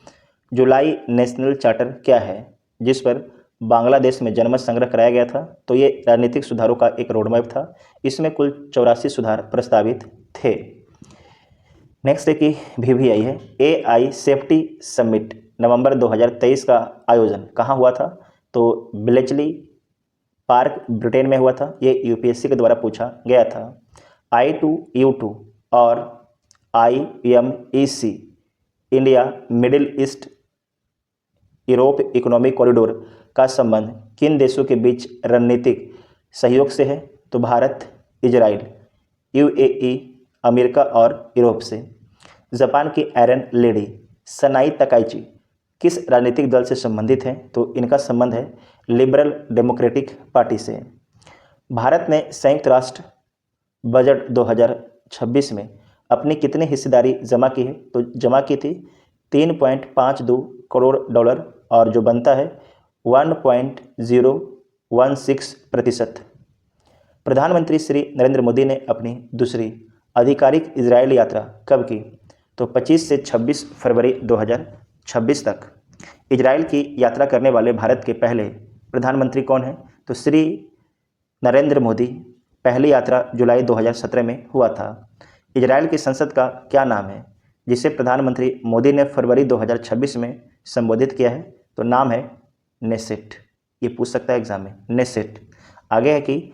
जुलाई नेशनल चार्टर क्या है जिस पर बांग्लादेश में जनमत संग्रह कराया गया था? तो ये राजनीतिक सुधारों का एक रोडमैप था। इसमें कुल 84 सुधार प्रस्तावित थे। नेक्स्ट है कि VVI है एआई सेफ्टी समिट नवंबर 2023 का आयोजन कहाँ हुआ था? तो ब्लेचली पार्क ब्रिटेन में हुआ था। ये यूपीएससी के द्वारा पूछा गया था। I2U2 और IMEC India middle east Europe economic corridor का संबंध किन देशों के बीच रणनीतिक सहयोग से है? तो भारत, इजराइल, UAE, अमेरिका और यूरोप से। जापान की एरन लेडी सनाई तकाइची किस राजनीतिक दल से संबंधित हैं? तो इनका संबंध है लिबरल डेमोक्रेटिक पार्टी से। भारत ने संयुक्त राष्ट्र बजट 2026 में अपनी कितनी हिस्सेदारी जमा की है? तो जमा की थी $3.52 करोड़ और जो बनता है 1.016%। प्रधानमंत्री श्री नरेंद्र मोदी ने अपनी दूसरी आधिकारिक इजराइल यात्रा कब की? तो 25 से 26 फरवरी 2026 तक। इजराइल की यात्रा करने वाले भारत के पहले प्रधानमंत्री कौन हैं? तो श्री नरेंद्र मोदी। पहली यात्रा जुलाई 2017 में हुआ था। इजराइल की संसद का क्या नाम है जिसे प्रधानमंत्री मोदी ने फरवरी 2026 में संबोधित किया है? तो नाम है नेसेट। ये पूछ सकता है एग्जाम में, नेसेट। आगे है कि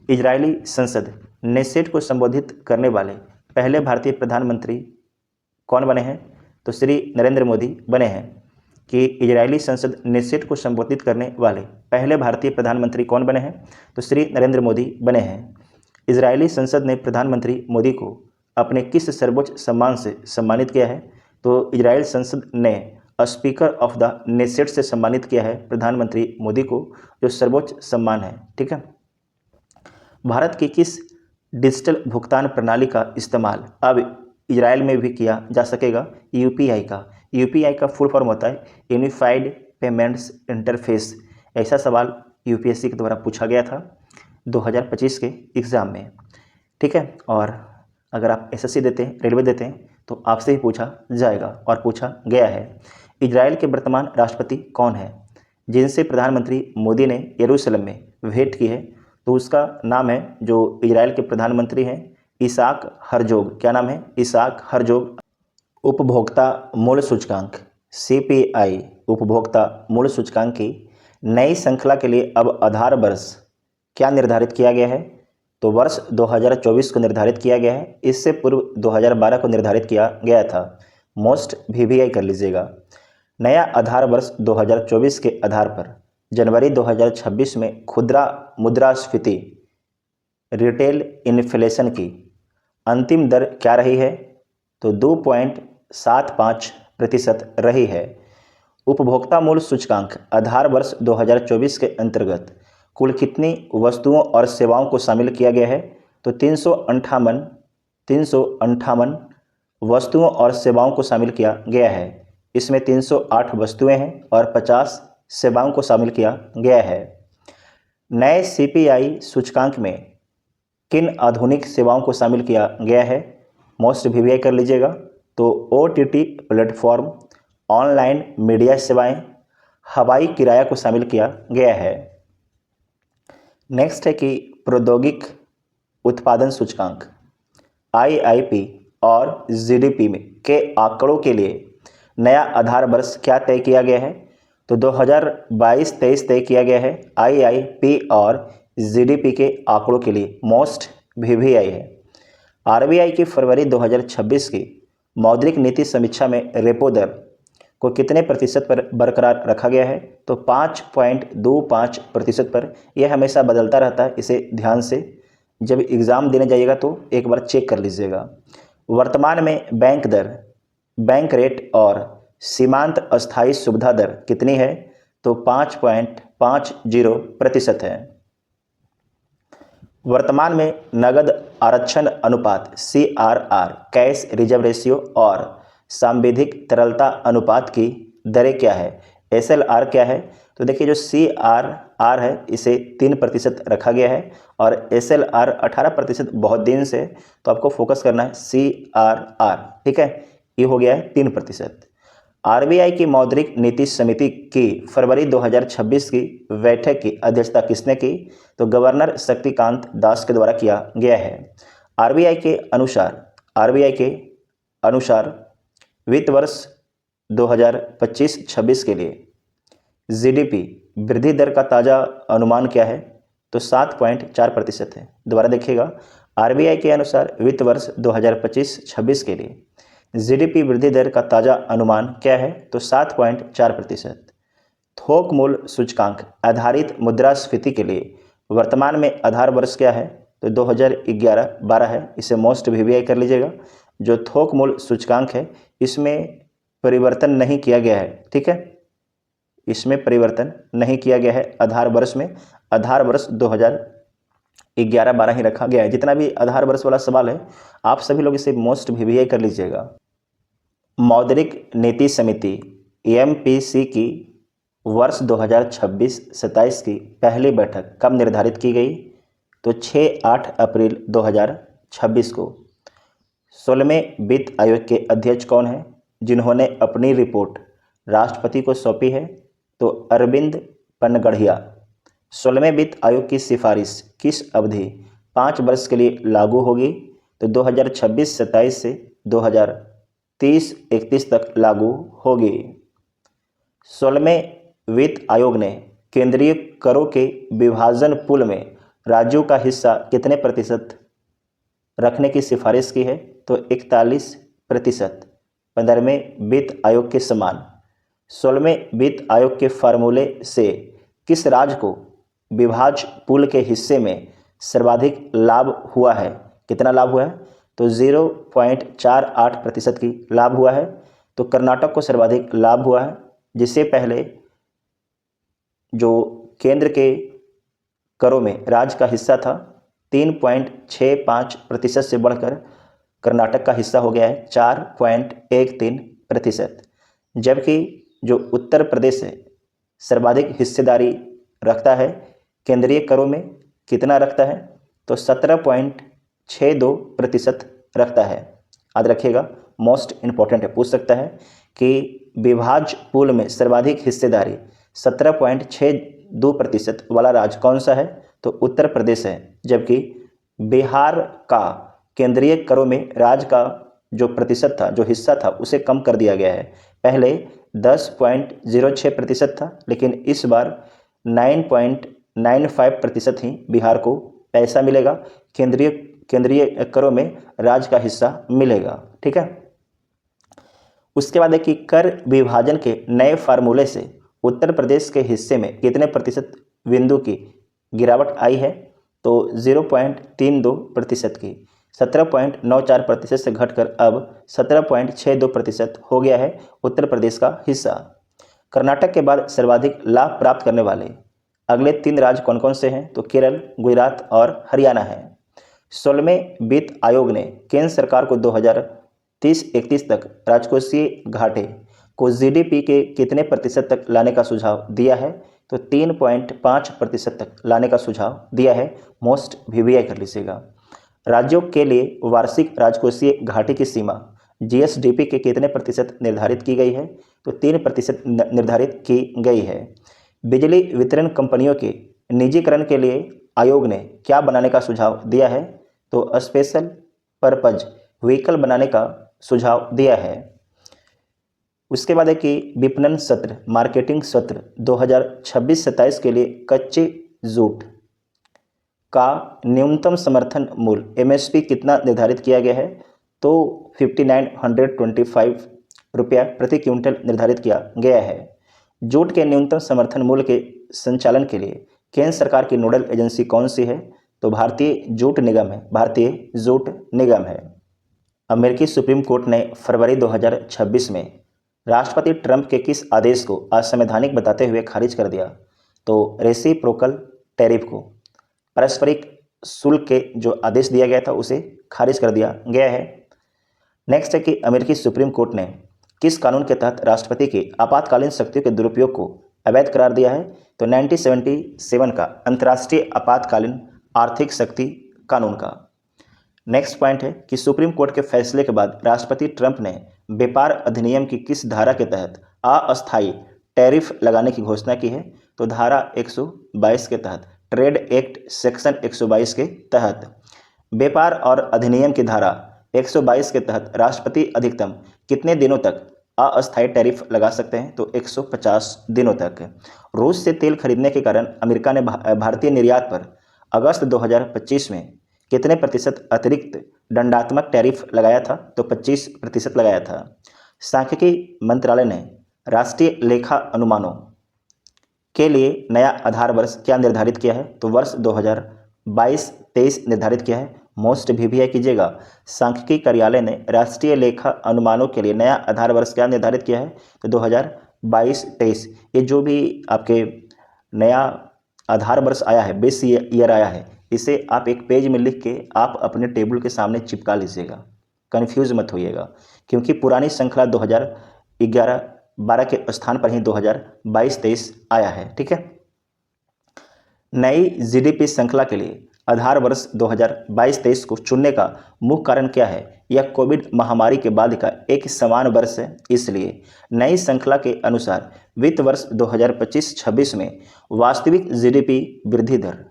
इजरायली संसद नेसेट को संबोधित करने वाले पहले भारतीय प्रधानमंत्री कौन बने हैं? तो श्री नरेंद्र मोदी बने हैं। कि इजरायली संसद नेसेट को संबोधित करने वाले पहले भारतीय प्रधानमंत्री कौन बने हैं? तो श्री नरेंद्र मोदी बने हैं। इजरायली संसद ने प्रधानमंत्री मोदी को अपने किस सर्वोच्च सम्मान से सम्मानित किया है? तो इजराइल संसद ने स्पीकर ऑफ द नेसेट से सम्मानित किया है प्रधानमंत्री मोदी को, जो सर्वोच्च सम्मान है। ठीक है। भारत की किस डिजिटल भुगतान प्रणाली का इस्तेमाल अब इजराइल में भी किया जा सकेगा? यूपीआई का फुल फॉर्म होता है यूनिफाइड पेमेंट्स इंटरफेस। ऐसा सवाल यूपीएससी के द्वारा पूछा गया था 2025 के एग्ज़ाम में। ठीक है। और अगर आप एसएससी देते हैं, रेलवे देते हैं, तो आपसे ही पूछा जाएगा और पूछा गया है। इजराइल के वर्तमान राष्ट्रपति कौन है जिनसे प्रधानमंत्री मोदी ने यरूशलेम में भेंट की है? तो उसका नाम है, जो इजराइल के प्रधानमंत्री हैं, इसाक हरजोग। क्या नाम है? Isaac Herzog. उपभोक्ता मूल्य सूचकांक CPI उपभोक्ता मूल्य सूचकांक की नई श्रृंखला के लिए अब आधार वर्ष क्या निर्धारित किया गया है? तो वर्ष 2024 को निर्धारित किया गया है। इससे पूर्व 2012 को निर्धारित किया गया था। मोस्ट VVI कर लीजिएगा। नया आधार वर्ष 2024 के आधार पर जनवरी 2026 में खुदरा मुद्रास्फीति रिटेल इन्फ्लेशन की अंतिम दर क्या रही है? तो 2.75% रही है। उपभोक्ता मूल्य सूचकांक आधार वर्ष 2024 के अंतर्गत कुल कितनी वस्तुओं और सेवाओं को शामिल किया गया है? तो 358 वस्तुओं और सेवाओं को शामिल किया गया है। इसमें 308 वस्तुएं हैं और 50 सेवाओं को शामिल किया गया है। नए CPI सूचकांक में किन आधुनिक सेवाओं को शामिल किया गया है? मोस्ट VVI कर लीजिएगा। तो OTT प्लेटफॉर्म, ऑनलाइन मीडिया सेवाएं, हवाई किराया को शामिल किया गया है। नेक्स्ट है कि प्रौद्योगिक उत्पादन सूचकांक IIP और GDP में के आंकड़ों के लिए नया आधार वर्ष क्या तय किया गया है? तो 2022-23 तय किया गया है। IIP और GDP के आंकड़ों के लिए मोस्ट VVI है। RBI की फरवरी 2026 की मौद्रिक नीति समीक्षा में रेपो दर को कितने प्रतिशत पर बरकरार रखा गया है? तो 5.25% पर। यह हमेशा बदलता रहता है, इसे ध्यान से जब एग्ज़ाम देने जाइएगा तो एक बार चेक कर लीजिएगा। वर्तमान में बैंक दर, बैंक रेट और सीमांत अस्थायी सुविधा दर कितनी है? तो 5.50% है। वर्तमान में नगद आरक्षण अनुपात CRR, कैश रिजर्व रेशियो और सांविधिक तरलता अनुपात की दरें क्या है? SLR क्या है? तो देखिए, जो CRR है इसे 3% रखा गया है और SLR 18% बहुत दिन से, तो आपको फोकस करना है CRR। ठीक है, ये हो गया है 3%। RBI की मौद्रिक नीति समिति की फरवरी 2026 की बैठक की अध्यक्षता किसने की? तो गवर्नर शक्तिकांत दास के द्वारा किया गया है। RBI के अनुसार वित्त वर्ष 2025-26 के लिए GDP वृद्धि दर का ताज़ा अनुमान क्या है? तो 7.4% है। दोबारा देखिएगा, RBI के अनुसार वित्त वर्ष 2025-26 के लिए GDP वृद्धि दर का ताज़ा अनुमान क्या है? तो 7.4%। थोक मूल्य सूचकांक आधारित मुद्रास्फीति के लिए वर्तमान में आधार वर्ष क्या है? तो 2011-12 है। इसे मोस्ट VVI कर लीजिएगा। जो थोक मूल्य सूचकांक है इसमें परिवर्तन नहीं किया गया है। ठीक है, इसमें परिवर्तन नहीं किया गया है। आधार वर्ष में आधार वर्ष 2011-12 ही रखा गया है। जितना भी आधार वर्ष वाला सवाल है आप सभी लोग इसे मोस्ट VVI कर लीजिएगा। मौद्रिक नीति समिति MPC की वर्ष 2026-27 की पहली बैठक कब निर्धारित की गई? तो 6-8 अप्रैल 2026 को। 16वें वित्त आयोग के अध्यक्ष कौन हैं जिन्होंने अपनी रिपोर्ट राष्ट्रपति को सौंपी है? तो अरविंद पनगढ़िया। 16वें वित्त आयोग की सिफारिश किस अवधि 5 वर्ष के लिए लागू होगी? तो 2026-27 से 2030-31 तक लागू होगी। 16वें वित्त आयोग ने केंद्रीय करों के विभाजन पूल में राज्यों का हिस्सा कितने प्रतिशत रखने की सिफारिश की है? तो 41%। 15वें वित्त आयोग के समान 16वें वित्त आयोग के फार्मूले से किस राज्य को विभाज्य पूल के हिस्से में सर्वाधिक लाभ हुआ है? कितना लाभ हुआ है? तो 0.48% की लाभ हुआ है। तो कर्नाटक को सर्वाधिक लाभ हुआ है, जिससे पहले जो केंद्र के करों में राज्य का हिस्सा था 3.65% से बढ़कर कर्नाटक का हिस्सा हो गया है 4.13%। जबकि जो उत्तर प्रदेश है सर्वाधिक हिस्सेदारी रखता है केंद्रीय करों में। कितना रखता है? तो 17.62% रखता है। याद रखिएगा, मोस्ट इम्पॉर्टेंट है, पूछ सकता है कि विभाज्य पूल में सर्वाधिक हिस्सेदारी 17.62% वाला राज्य कौन सा है? तो उत्तर प्रदेश है। जबकि बिहार का केंद्रीय करों में राज्य का जो प्रतिशत था, जो हिस्सा था, उसे कम कर दिया गया है। पहले 10.06% था, लेकिन इस बार 9.95% ही बिहार को पैसा मिलेगा, केंद्रीय करों में राज्य का हिस्सा मिलेगा। ठीक है। उसके बाद है कि कर विभाजन के नए फार्मूले से उत्तर प्रदेश के हिस्से में कितने प्रतिशत बिंदु की गिरावट आई है? तो 0.32% की, 17.94% से घटकर अब 17.62% हो गया है उत्तर प्रदेश का हिस्सा। कर्नाटक के बाद सर्वाधिक लाभ प्राप्त करने वाले अगले 3 राज्य कौन कौन से हैं? तो केरल, गुजरात और हरियाणा है। 16वें वित्त आयोग ने केंद्र सरकार को 2030-31 तक राजकोषीय घाटे को जीडीपी के कितने प्रतिशत तक लाने का सुझाव दिया है? तो 3.5% तक लाने का सुझाव दिया है। मोस्ट वीवीआई कर लीजिएगा। राज्यों के लिए वार्षिक राजकोषीय घाटे की सीमा जीएसडीपी के कितने प्रतिशत निर्धारित की गई है? तो 3% निर्धारित की गई है। बिजली वितरण कंपनियों के निजीकरण के लिए आयोग ने क्या बनाने का सुझाव दिया है? तो स्पेशल पर्पज व्हीकल बनाने का सुझाव दिया है। उसके बाद है कि विपणन सत्र, मार्केटिंग सत्र 2026-27 के लिए कच्चे जूट का न्यूनतम समर्थन मूल्य एमएसपी कितना निर्धारित किया गया है? तो 5925 रुपया प्रति क्विंटल निर्धारित किया गया है। जूट के न्यूनतम समर्थन मूल्य के संचालन के लिए केंद्र सरकार की नोडल एजेंसी कौन सी है? तो भारतीय जूट निगम है। भारतीय जूट निगम है। अमेरिकी सुप्रीम कोर्ट ने फरवरी 2026 में राष्ट्रपति ट्रंप के किस आदेश को असंवैधानिक बताते हुए खारिज कर दिया? तो रेसिप्रोकल टैरिफ को, पारस्परिक शुल्क के जो आदेश दिया गया था उसे खारिज कर दिया गया है। नेक्स्ट है कि अमेरिकी सुप्रीम कोर्ट ने किस कानून के तहत राष्ट्रपति की आपातकालीन शक्तियों के दुरुपयोग को अवैध करार दिया है? तो 1977 का अंतर्राष्ट्रीय आपातकालीन आर्थिक शक्ति कानून का। नेक्स्ट पॉइंट है कि सुप्रीम कोर्ट के फैसले के बाद राष्ट्रपति ट्रंप ने व्यापार अधिनियम की किस धारा के तहत अस्थायी टैरिफ लगाने की घोषणा की है? तो धारा 122 के तहत, ट्रेड एक्ट सेक्शन 122 के तहत। व्यापार और अधिनियम की धारा 122 के तहत राष्ट्रपति अधिकतम कितने दिनों तक अस्थायी टैरिफ लगा सकते हैं? तो 150 दिनों तक। रूस से तेल खरीदने के कारण अमेरिका ने भारतीय निर्यात पर अगस्त 2025 में कितने प्रतिशत अतिरिक्त दंडात्मक टैरिफ लगाया था? तो 25% लगाया था। सांख्यिकी मंत्रालय ने राष्ट्रीय लेखा अनुमानों के लिए नया आधार वर्ष क्या निर्धारित किया है? तो वर्ष 2022-23 निर्धारित किया है। मोस्ट वीवीआई कीजिएगा। सांख्यिकी कार्यालय ने राष्ट्रीय लेखा अनुमानों के लिए नया आधार वर्ष क्या निर्धारित किया है? तो 2022-23। ये जो भी आपके नया आधार वर्ष आया है, बेस ईयर आया है, इसे आप एक पेज में लिख के आप अपने टेबल के सामने चिपका लीजिएगा। कन्फ्यूज मत होइएगा, क्योंकि पुरानी श्रृंखला 2011-12 के स्थान पर ही 2022-23 आया है। ठीक है। नई जीडीपी श्रृंखला के लिए आधार वर्ष 2022-23 को चुनने का मुख्य कारण क्या है? यह कोविड महामारी के बाद का एक समान वर्ष है, इसलिए नई श्रृंखला के अनुसार वित्त वर्ष 2025-26 में वास्तविक जीडीपी वृद्धि दर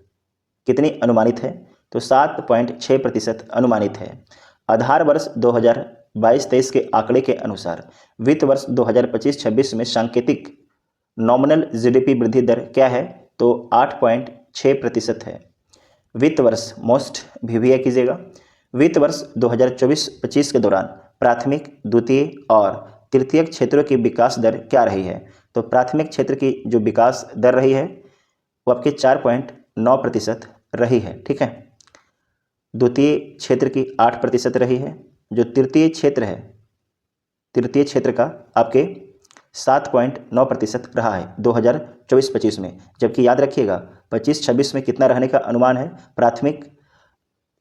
कितनी अनुमानित है? तो 7.6% अनुमानित है। आधार वर्ष 2022-23 के आंकड़े के अनुसार वित्त वर्ष 2025-26 में सांकेतिक नॉमिनल जीडीपी वृद्धि दर क्या है? तो 8.6% है। वित्त वर्ष, मोस्ट वीवीआई कीजिएगा। वित्त वर्ष 2024-25 के दौरान प्राथमिक, द्वितीय और तृतीय क्षेत्रों की विकास दर क्या रही है? तो प्राथमिक क्षेत्र की जो विकास दर रही है वो आपके 4.9% रही है। ठीक है। द्वितीय क्षेत्र की 8% रही है। जो तृतीय क्षेत्र है, तृतीय क्षेत्र का आपके 7.9% रहा है 2024-25 में। जबकि याद रखिएगा 25-26 में कितना रहने का अनुमान है? प्राथमिक,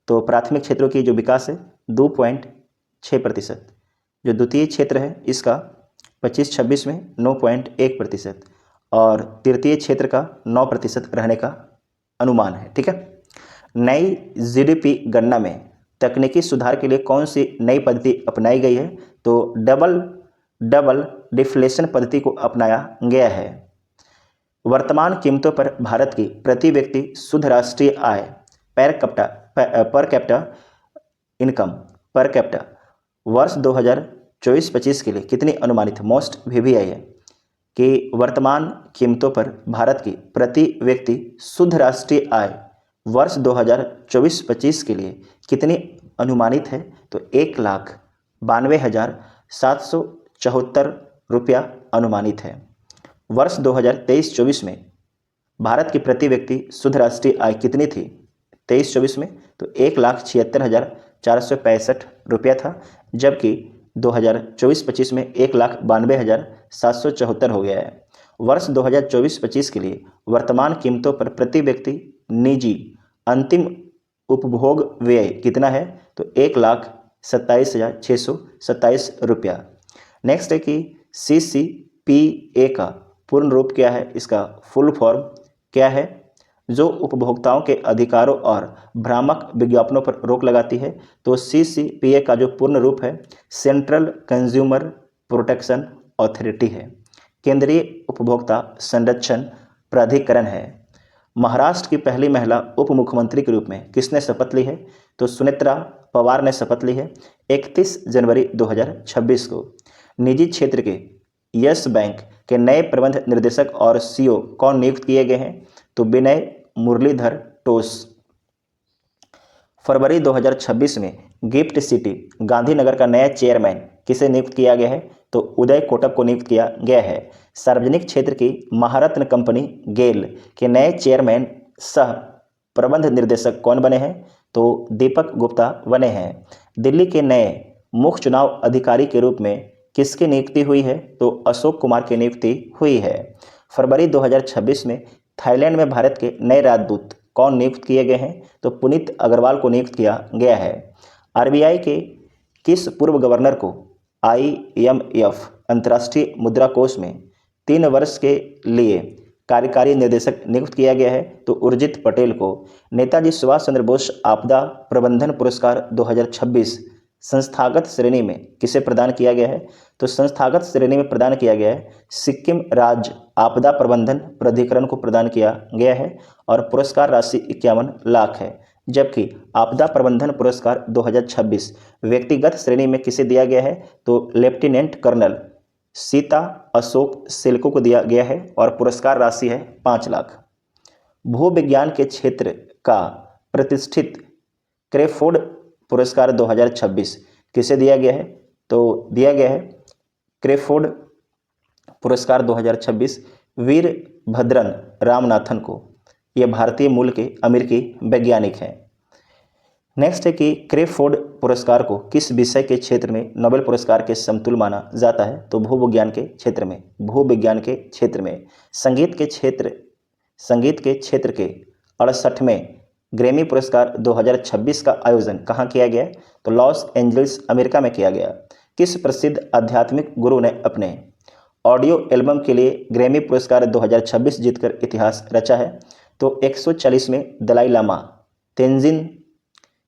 तो प्राथमिक क्षेत्रों की जो विकास है 2.6%। जो द्वितीय क्षेत्र है इसका 25-26 में 9.1% और तृतीय क्षेत्र का 9% रहने का अनुमान है। ठीक है। नई जीडीपी गणना में तकनीकी सुधार के लिए कौन सी नई पद्धति अपनाई गई है? तो डबल डबल डिफ्लेशन पद्धति को अपनाया गया है। वर्तमान कीमतों पर भारत की प्रति व्यक्ति शुद्ध राष्ट्रीय आय per capita income per capita वर्ष 2024-25 के लिए कितनी अनुमानित? मोस्ट VVI है कि वर्तमान कीमतों पर भारत की प्रति व्यक्ति शुद्ध राष्ट्रीय आय वर्ष 2024-25 के लिए कितनी अनुमानित है? तो 1,92,774 रुपया अनुमानित है। वर्ष 2023-24 में भारत की प्रति व्यक्ति शुद्ध राष्ट्रीय आय कितनी थी 23-24 में? तो 1,76,465 रुपया था, जबकि 2024-25 में 1,92,774 हो गया है। वर्ष 2024-25 के लिए वर्तमान कीमतों पर प्रति व्यक्ति निजी अंतिम उपभोग व्यय कितना है? तो 1,27,627 रुपया। नेक्स्ट है कि CCPA का पूर्ण रूप क्या है? इसका फुल फॉर्म क्या है? जो उपभोक्ताओं के अधिकारों और भ्रामक विज्ञापनों पर रोक लगाती है। तो CCPA का जो पूर्ण रूप है सेंट्रल कंज्यूमर प्रोटेक्शन अथॉरिटी है, केंद्रीय उपभोक्ता संरक्षण प्राधिकरण है। महाराष्ट्र की पहली महिला उप मुख्यमंत्री के रूप में किसने शपथ ली है? तो सुनेत्रा पवार ने शपथ ली है 31 जनवरी 2026 को। निजी क्षेत्र के यस बैंक के नए प्रबंध निर्देशक और CEO कौन नियुक्त किए गए हैं? तो विनय मुरलीधर टोस। फरवरी 2026 में गिफ्ट सिटी गांधीनगर का नया चेयरमैन किसे नियुक्त किया गया है? तो उदय कोटक को नियुक्त किया गया है। सार्वजनिक क्षेत्र की महारत्न कंपनी गेल के नए चेयरमैन सह प्रबंध निर्देशक कौन बने हैं? तो दीपक गुप्ता बने हैं। दिल्ली के नए मुख्य चुनाव अधिकारी के रूप में किसकी नियुक्ति हुई है? तो अशोक कुमार की नियुक्ति हुई है। फरवरी 2026 में थाईलैंड में भारत के नए राजदूत कौन नियुक्त किए गए हैं? तो पुनीत अग्रवाल को नियुक्त किया गया है। RBI के किस पूर्व गवर्नर को IMF अंतर्राष्ट्रीय मुद्रा कोष में 3 वर्ष के लिए कार्यकारी निदेशक नियुक्त किया गया है? तो उर्जित पटेल को। नेताजी सुभाष चंद्र बोस आपदा प्रबंधन पुरस्कार 2026 संस्थागत श्रेणी में किसे प्रदान किया गया है? तो संस्थागत श्रेणी में प्रदान किया गया है सिक्किम राज्य आपदा प्रबंधन प्राधिकरण को प्रदान किया गया है और पुरस्कार राशि 51 लाख है। जबकि आपदा प्रबंधन पुरस्कार 2026 व्यक्तिगत श्रेणी में किसे दिया गया है? तो लेफ्टिनेंट कर्नल सीता अशोक सेल्को को दिया गया है और पुरस्कार राशि है 5 लाख। भूविज्ञान के क्षेत्र का प्रतिष्ठित क्रेफोर्ड पुरस्कार 2026 किसे दिया गया है? तो दिया गया है क्रेफोर्ड पुरस्कार 2026 वीरभद्रन रामनाथन को। यह भारतीय मूल के अमेरिकी वैज्ञानिक हैं। नेक्स्ट है कि क्रेफोर्ड पुरस्कार को किस विषय के क्षेत्र में नोबेल पुरस्कार के समतुल्य माना जाता है? तो भूविज्ञान के क्षेत्र में। भूविज्ञान के क्षेत्र में संगीत के क्षेत्र के 68वें ग्रैमी पुरस्कार 2026 का आयोजन कहाँ किया गया? तो लॉस एंजलिस अमेरिका में किया गया। किस प्रसिद्ध आध्यात्मिक गुरु ने अपने ऑडियो एल्बम के लिए ग्रैमी पुरस्कार 2026 जीतकर इतिहास रचा है? तो 140वें दलाई लामा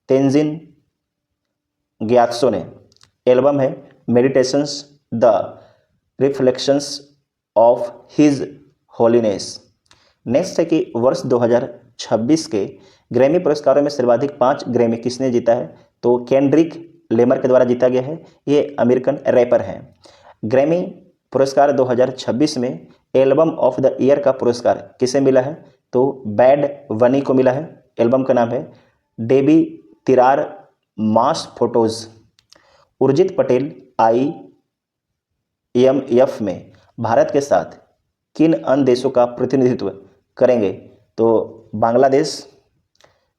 तेंजिन ग्यात्सो ने। एल्बम है meditations the reflections of his holiness. Next है कि वर्ष 2026 के ग्रैमी पुरस्कारों में सर्वाधिक 5 ग्रैमी किसने जीता है? तो केंड्रिक लेमर के द्वारा जीता गया है। ये अमेरिकन रैपर हैं। ग्रैमी पुरस्कार 2026 में एल्बम ऑफ द ईयर का पुरस्कार किसे मिला है? तो बैड बनी को मिला है। एल्बम का नाम है डेबी तिरार मास फोटोज। उर्जित पटेल IMF में भारत के साथ किन अन्य देशों का प्रतिनिधित्व करेंगे? तो बांग्लादेश,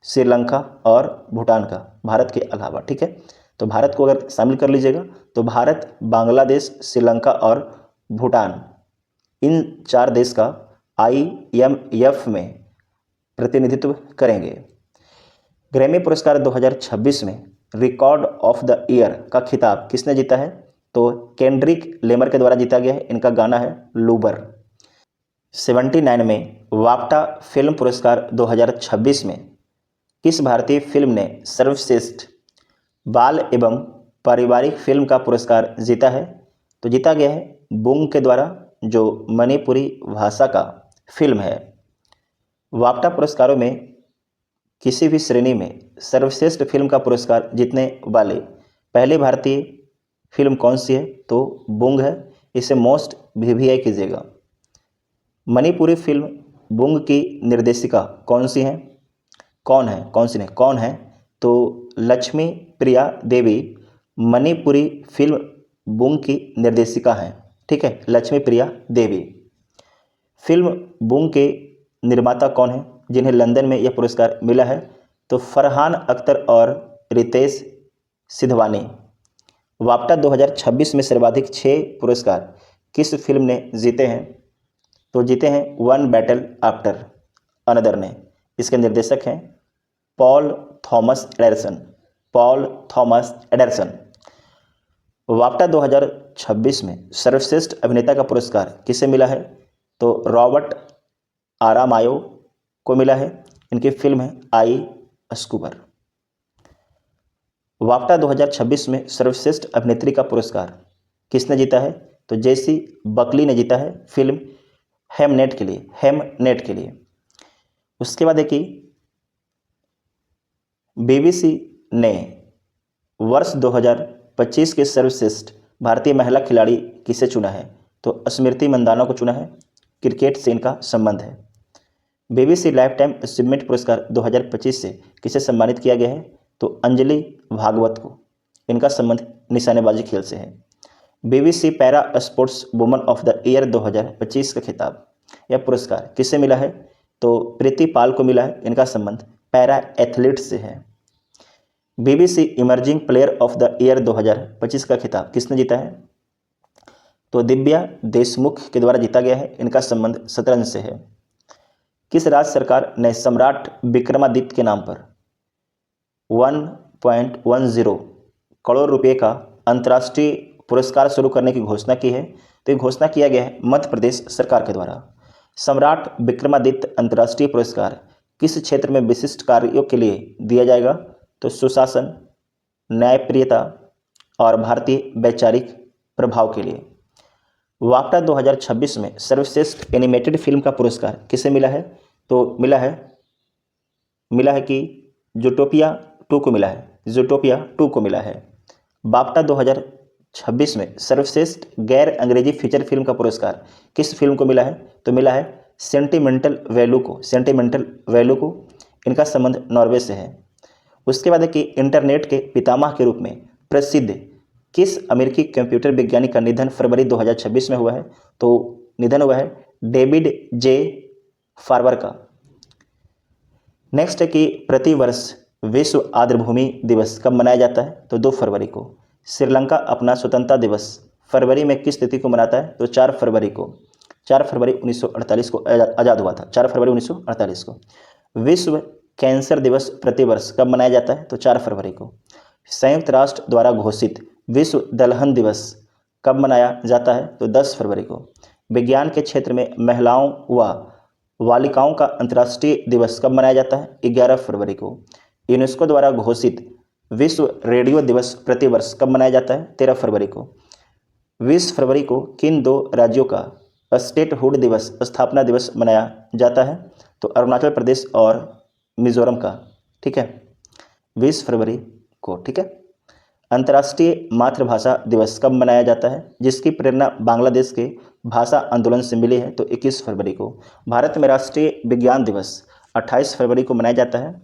श्रीलंका और भूटान का, भारत के अलावा। ठीक है, तो भारत को अगर शामिल कर लीजिएगा तो भारत, बांग्लादेश, श्रीलंका और भूटान, इन 4 देश का IMF में प्रतिनिधित्व करेंगे। ग्रैमी पुरस्कार 2026 में रिकॉर्ड ऑफ द ईयर का खिताब किसने जीता है? तो केंड्रिक लेमर के द्वारा जीता गया है। इनका गाना है लूबर। 79 में वाफ्टा फिल्म पुरस्कार 2026 में किस भारतीय फिल्म ने सर्वश्रेष्ठ बाल एवं पारिवारिक फिल्म का पुरस्कार जीता है? तो जीता गया है बुंग के द्वारा, जो मणिपुरी भाषा का फिल्म है। वाप्टा पुरस्कारों में किसी भी श्रेणी में सर्वश्रेष्ठ फिल्म का पुरस्कार जीतने वाले पहली भारतीय फिल्म कौन सी है? तो बुंग है। इसे मोस्ट वीवीआई कीजिएगा। मणिपुरी फिल्म बुंग की निर्देशिका कौन सी है? कौन है? कौन सी नहीं, कौन है? तो लक्ष्मी प्रिया देवी मणिपुरी फिल्म बुंग की निर्देशिका हैं। ठीक है, लक्ष्मी प्रिया देवी। फिल्म बुंग के निर्माता कौन है जिन्हें लंदन में यह पुरस्कार मिला है? तो फरहान अख्तर और रितेश सिधवानी। वाप्टा 2026 में सर्वाधिक 6 पुरस्कार किस फिल्म ने जीते हैं? तो जीते हैं वन बैटल आफ्टर अनदर ने। इसके निर्देशक हैं Paul Thomas Anderson. Paul Thomas Anderson. BAFTA 2026 में सर्वश्रेष्ठ अभिनेता का पुरस्कार किसे मिला है? तो रॉबर्ट आरामायो को मिला है। इनकी फिल्म है आई स्कूबर। वाप्टा 2026 में सर्वश्रेष्ठ अभिनेत्री का पुरस्कार किसने जीता है? तो जेसी बकली ने जीता है फिल्म हेमनेट के लिए। हेमनेट के लिए। उसके बाद देखिए बीबीसी ने वर्ष 2025 के सर्वश्रेष्ठ भारतीय महिला खिलाड़ी किसे चुना है? तो स्मृति मंदाना को चुना है। क्रिकेट से इनका संबंध है। बीबीसी लाइफ टाइम अचीवमेंट पुरस्कार 2025 से किसे सम्मानित किया गया है? तो अंजलि भागवत को। इनका संबंध निशानेबाजी खेल से है। BBC para sports woman of the year 2025 का खिताब, यह पुरस्कार किसे मिला है? तो प्रीति पाल को मिला है। इनका संबंध पैरा एथलीट से है। BBC emerging player of the year 2025 का खिताब किसने जीता है? तो दिव्या देशमुख के द्वारा जीता गया है। इनका संबंध शतरंज से है। किस राज्य सरकार ने सम्राट विक्रमादित्य के नाम पर 1.10 करोड़ रुपए का अंतर्राष्ट्रीय पुरस्कार शुरू करने की घोषणा की है? तो ये घोषणा किया गया है मध्य प्रदेश सरकार के द्वारा। सम्राट विक्रमादित्य अंतर्राष्ट्रीय पुरस्कार किस क्षेत्र में विशिष्ट कार्यों के लिए दिया जाएगा? तो सुशासन, न्यायप्रियता और भारतीय वैचारिक प्रभाव के लिए। वाप्टा 2026 में सर्वश्रेष्ठ एनिमेटेड फिल्म का पुरस्कार किसे मिला है? तो मिला है कि जूटोपिया 2 को मिला है। जूटोपिया 2 को मिला है। वाप्टा 2026 में सर्वश्रेष्ठ गैर अंग्रेजी फीचर फिल्म का पुरस्कार किस फिल्म को मिला है? तो मिला है सेंटिमेंटल वैल्यू को। सेंटिमेंटल वैल्यू को। इनका संबंध नॉर्वे से है। उसके बाद है कि इंटरनेट के पितामह के रूप में प्रसिद्ध किस अमेरिकी कंप्यूटर वैज्ञानिक का निधन फरवरी 2026 में हुआ है? तो निधन हुआ है डेविड जे फार्बर का। नेक्स्ट है कि प्रतिवर्ष विश्व आर्द्रभूमि दिवस कब मनाया जाता है? तो 2 फरवरी को। श्रीलंका अपना स्वतंत्रता दिवस फरवरी में किस तिथि को मनाता है? तो 4 फरवरी को। 4 फरवरी 1948 को आज़ाद हुआ था। 4 फरवरी 1948 को। विश्व कैंसर दिवस प्रतिवर्ष कब मनाया जाता है? तो 4 फरवरी को। संयुक्त राष्ट्र द्वारा घोषित विश्व दलहन दिवस कब मनाया जाता है? तो 10 फरवरी को। विज्ञान के क्षेत्र में महिलाओं व बालिकाओं का अंतर्राष्ट्रीय दिवस कब मनाया जाता है? 11 फरवरी को। यूनेस्को द्वारा घोषित विश्व रेडियो दिवस प्रतिवर्ष कब मनाया जाता है? 13 फरवरी को। 20 फरवरी को किन 2 राज्यों का स्टेटहुड दिवस, स्थापना दिवस मनाया जाता है? तो अरुणाचल प्रदेश और मिजोरम का। ठीक है, 20 फरवरी को। ठीक है। अंतर्राष्ट्रीय मातृभाषा दिवस कब मनाया जाता है, जिसकी प्रेरणा बांग्लादेश के भाषा आंदोलन से मिली है? तो 21 फरवरी को। भारत में राष्ट्रीय विज्ञान दिवस 28 फरवरी को मनाया जाता है।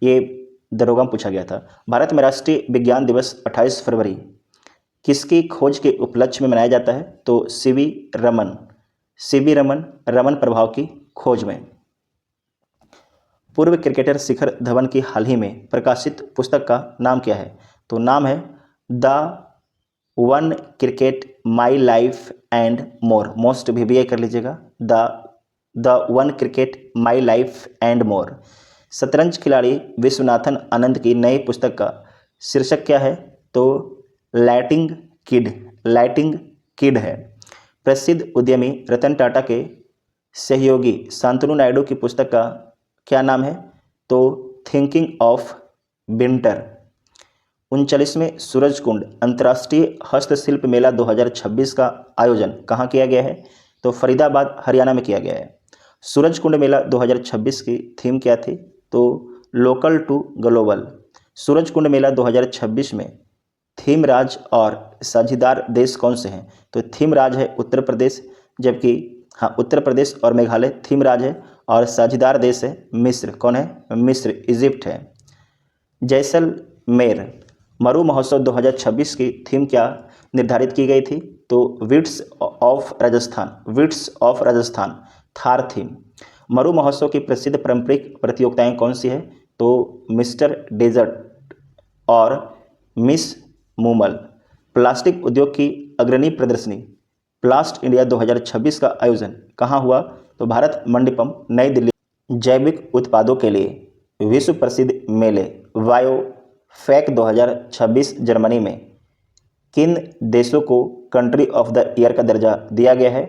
ये दरोगा में पूछा गया था। भारत में राष्ट्रीय विज्ञान दिवस 28 फरवरी किसकी खोज के उपलक्ष्य में मनाया जाता है? तो सीवी रमन रमन प्रभाव की खोज में। पूर्व क्रिकेटर शिखर धवन की हाल ही में प्रकाशित पुस्तक का नाम क्या है? तो नाम है the one cricket my life and more. Most VVI कर लीजिएगा। The one cricket my life and more. शतरंज खिलाड़ी विश्वनाथन आनंद की नई पुस्तक का शीर्षक क्या है? तो लाइटिंग किड है। प्रसिद्ध उद्यमी रतन टाटा के सहयोगी शांतनु नायडू की पुस्तक का क्या नाम है? तो थिंकिंग ऑफ विंटर। 39वें सूरजकुंड अंतर्राष्ट्रीय हस्तशिल्प मेला 2026 का आयोजन कहाँ किया गया है? तो फरीदाबाद हरियाणा में किया गया है। सूरजकुंड मेला 2026 की थीम क्या थी? तो लोकल टू ग्लोबल। सूरजकुंड मेला 2026 में थीम राज्य और साझीदार देश कौन से हैं? तो थीम राज्य है उत्तर प्रदेश, जबकि उत्तर प्रदेश और मेघालय थीम राज्य है और साझीदार देश है मिस्र। कौन है? मिस्र, इजिप्ट है। जैसलमेर मरु महोत्सव 2026 की थीम क्या निर्धारित की गई थी? तो wits of Rajasthan, Thar theme. मरु महोत्सव की प्रसिद्ध पारंपरिक प्रतियोगिताएं कौन सी है? तो मिस्टर डेजर्ट और मिस मूमल। प्लास्टिक उद्योग की अग्रणी प्रदर्शनी प्लास्ट इंडिया 2026 का आयोजन कहाँ हुआ? तो भारत मंडपम, नई दिल्ली। जैविक उत्पादों के लिए विश्व प्रसिद्ध मेले बायोफेक 2026 जर्मनी में किन देशों को कंट्री ऑफ द ईयर का दर्जा दिया गया है?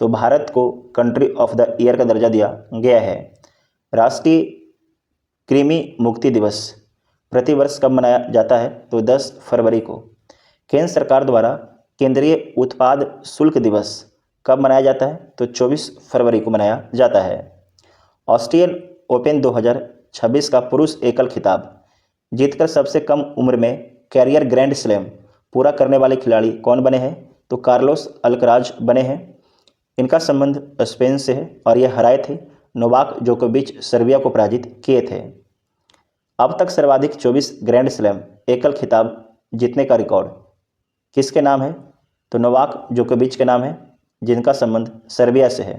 तो भारत को कंट्री ऑफ द ईयर का दर्जा दिया गया है। राष्ट्रीय कृमि मुक्ति दिवस प्रतिवर्ष कब मनाया जाता है? तो 10 फरवरी को। केंद्र सरकार द्वारा केंद्रीय उत्पाद शुल्क दिवस कब मनाया जाता है? तो 24 फरवरी को मनाया जाता है। ऑस्ट्रेलियन ओपन 2026 का पुरुष एकल खिताब जीतकर सबसे कम उम्र में कैरियर ग्रैंड स्लैम पूरा करने वाले खिलाड़ी कौन बने हैं? तो कार्लोस अल्कराज बने हैं। इनका संबंध स्पेन से है और ये हराए थे नोवाक जोकोविच सर्बिया को पराजित किए थे। अब तक सर्वाधिक 24 ग्रैंड स्लैम एकल खिताब जीतने का रिकॉर्ड किसके नाम है? तो नोवाक जोकोविच के नाम है, जिनका संबंध सर्बिया से है।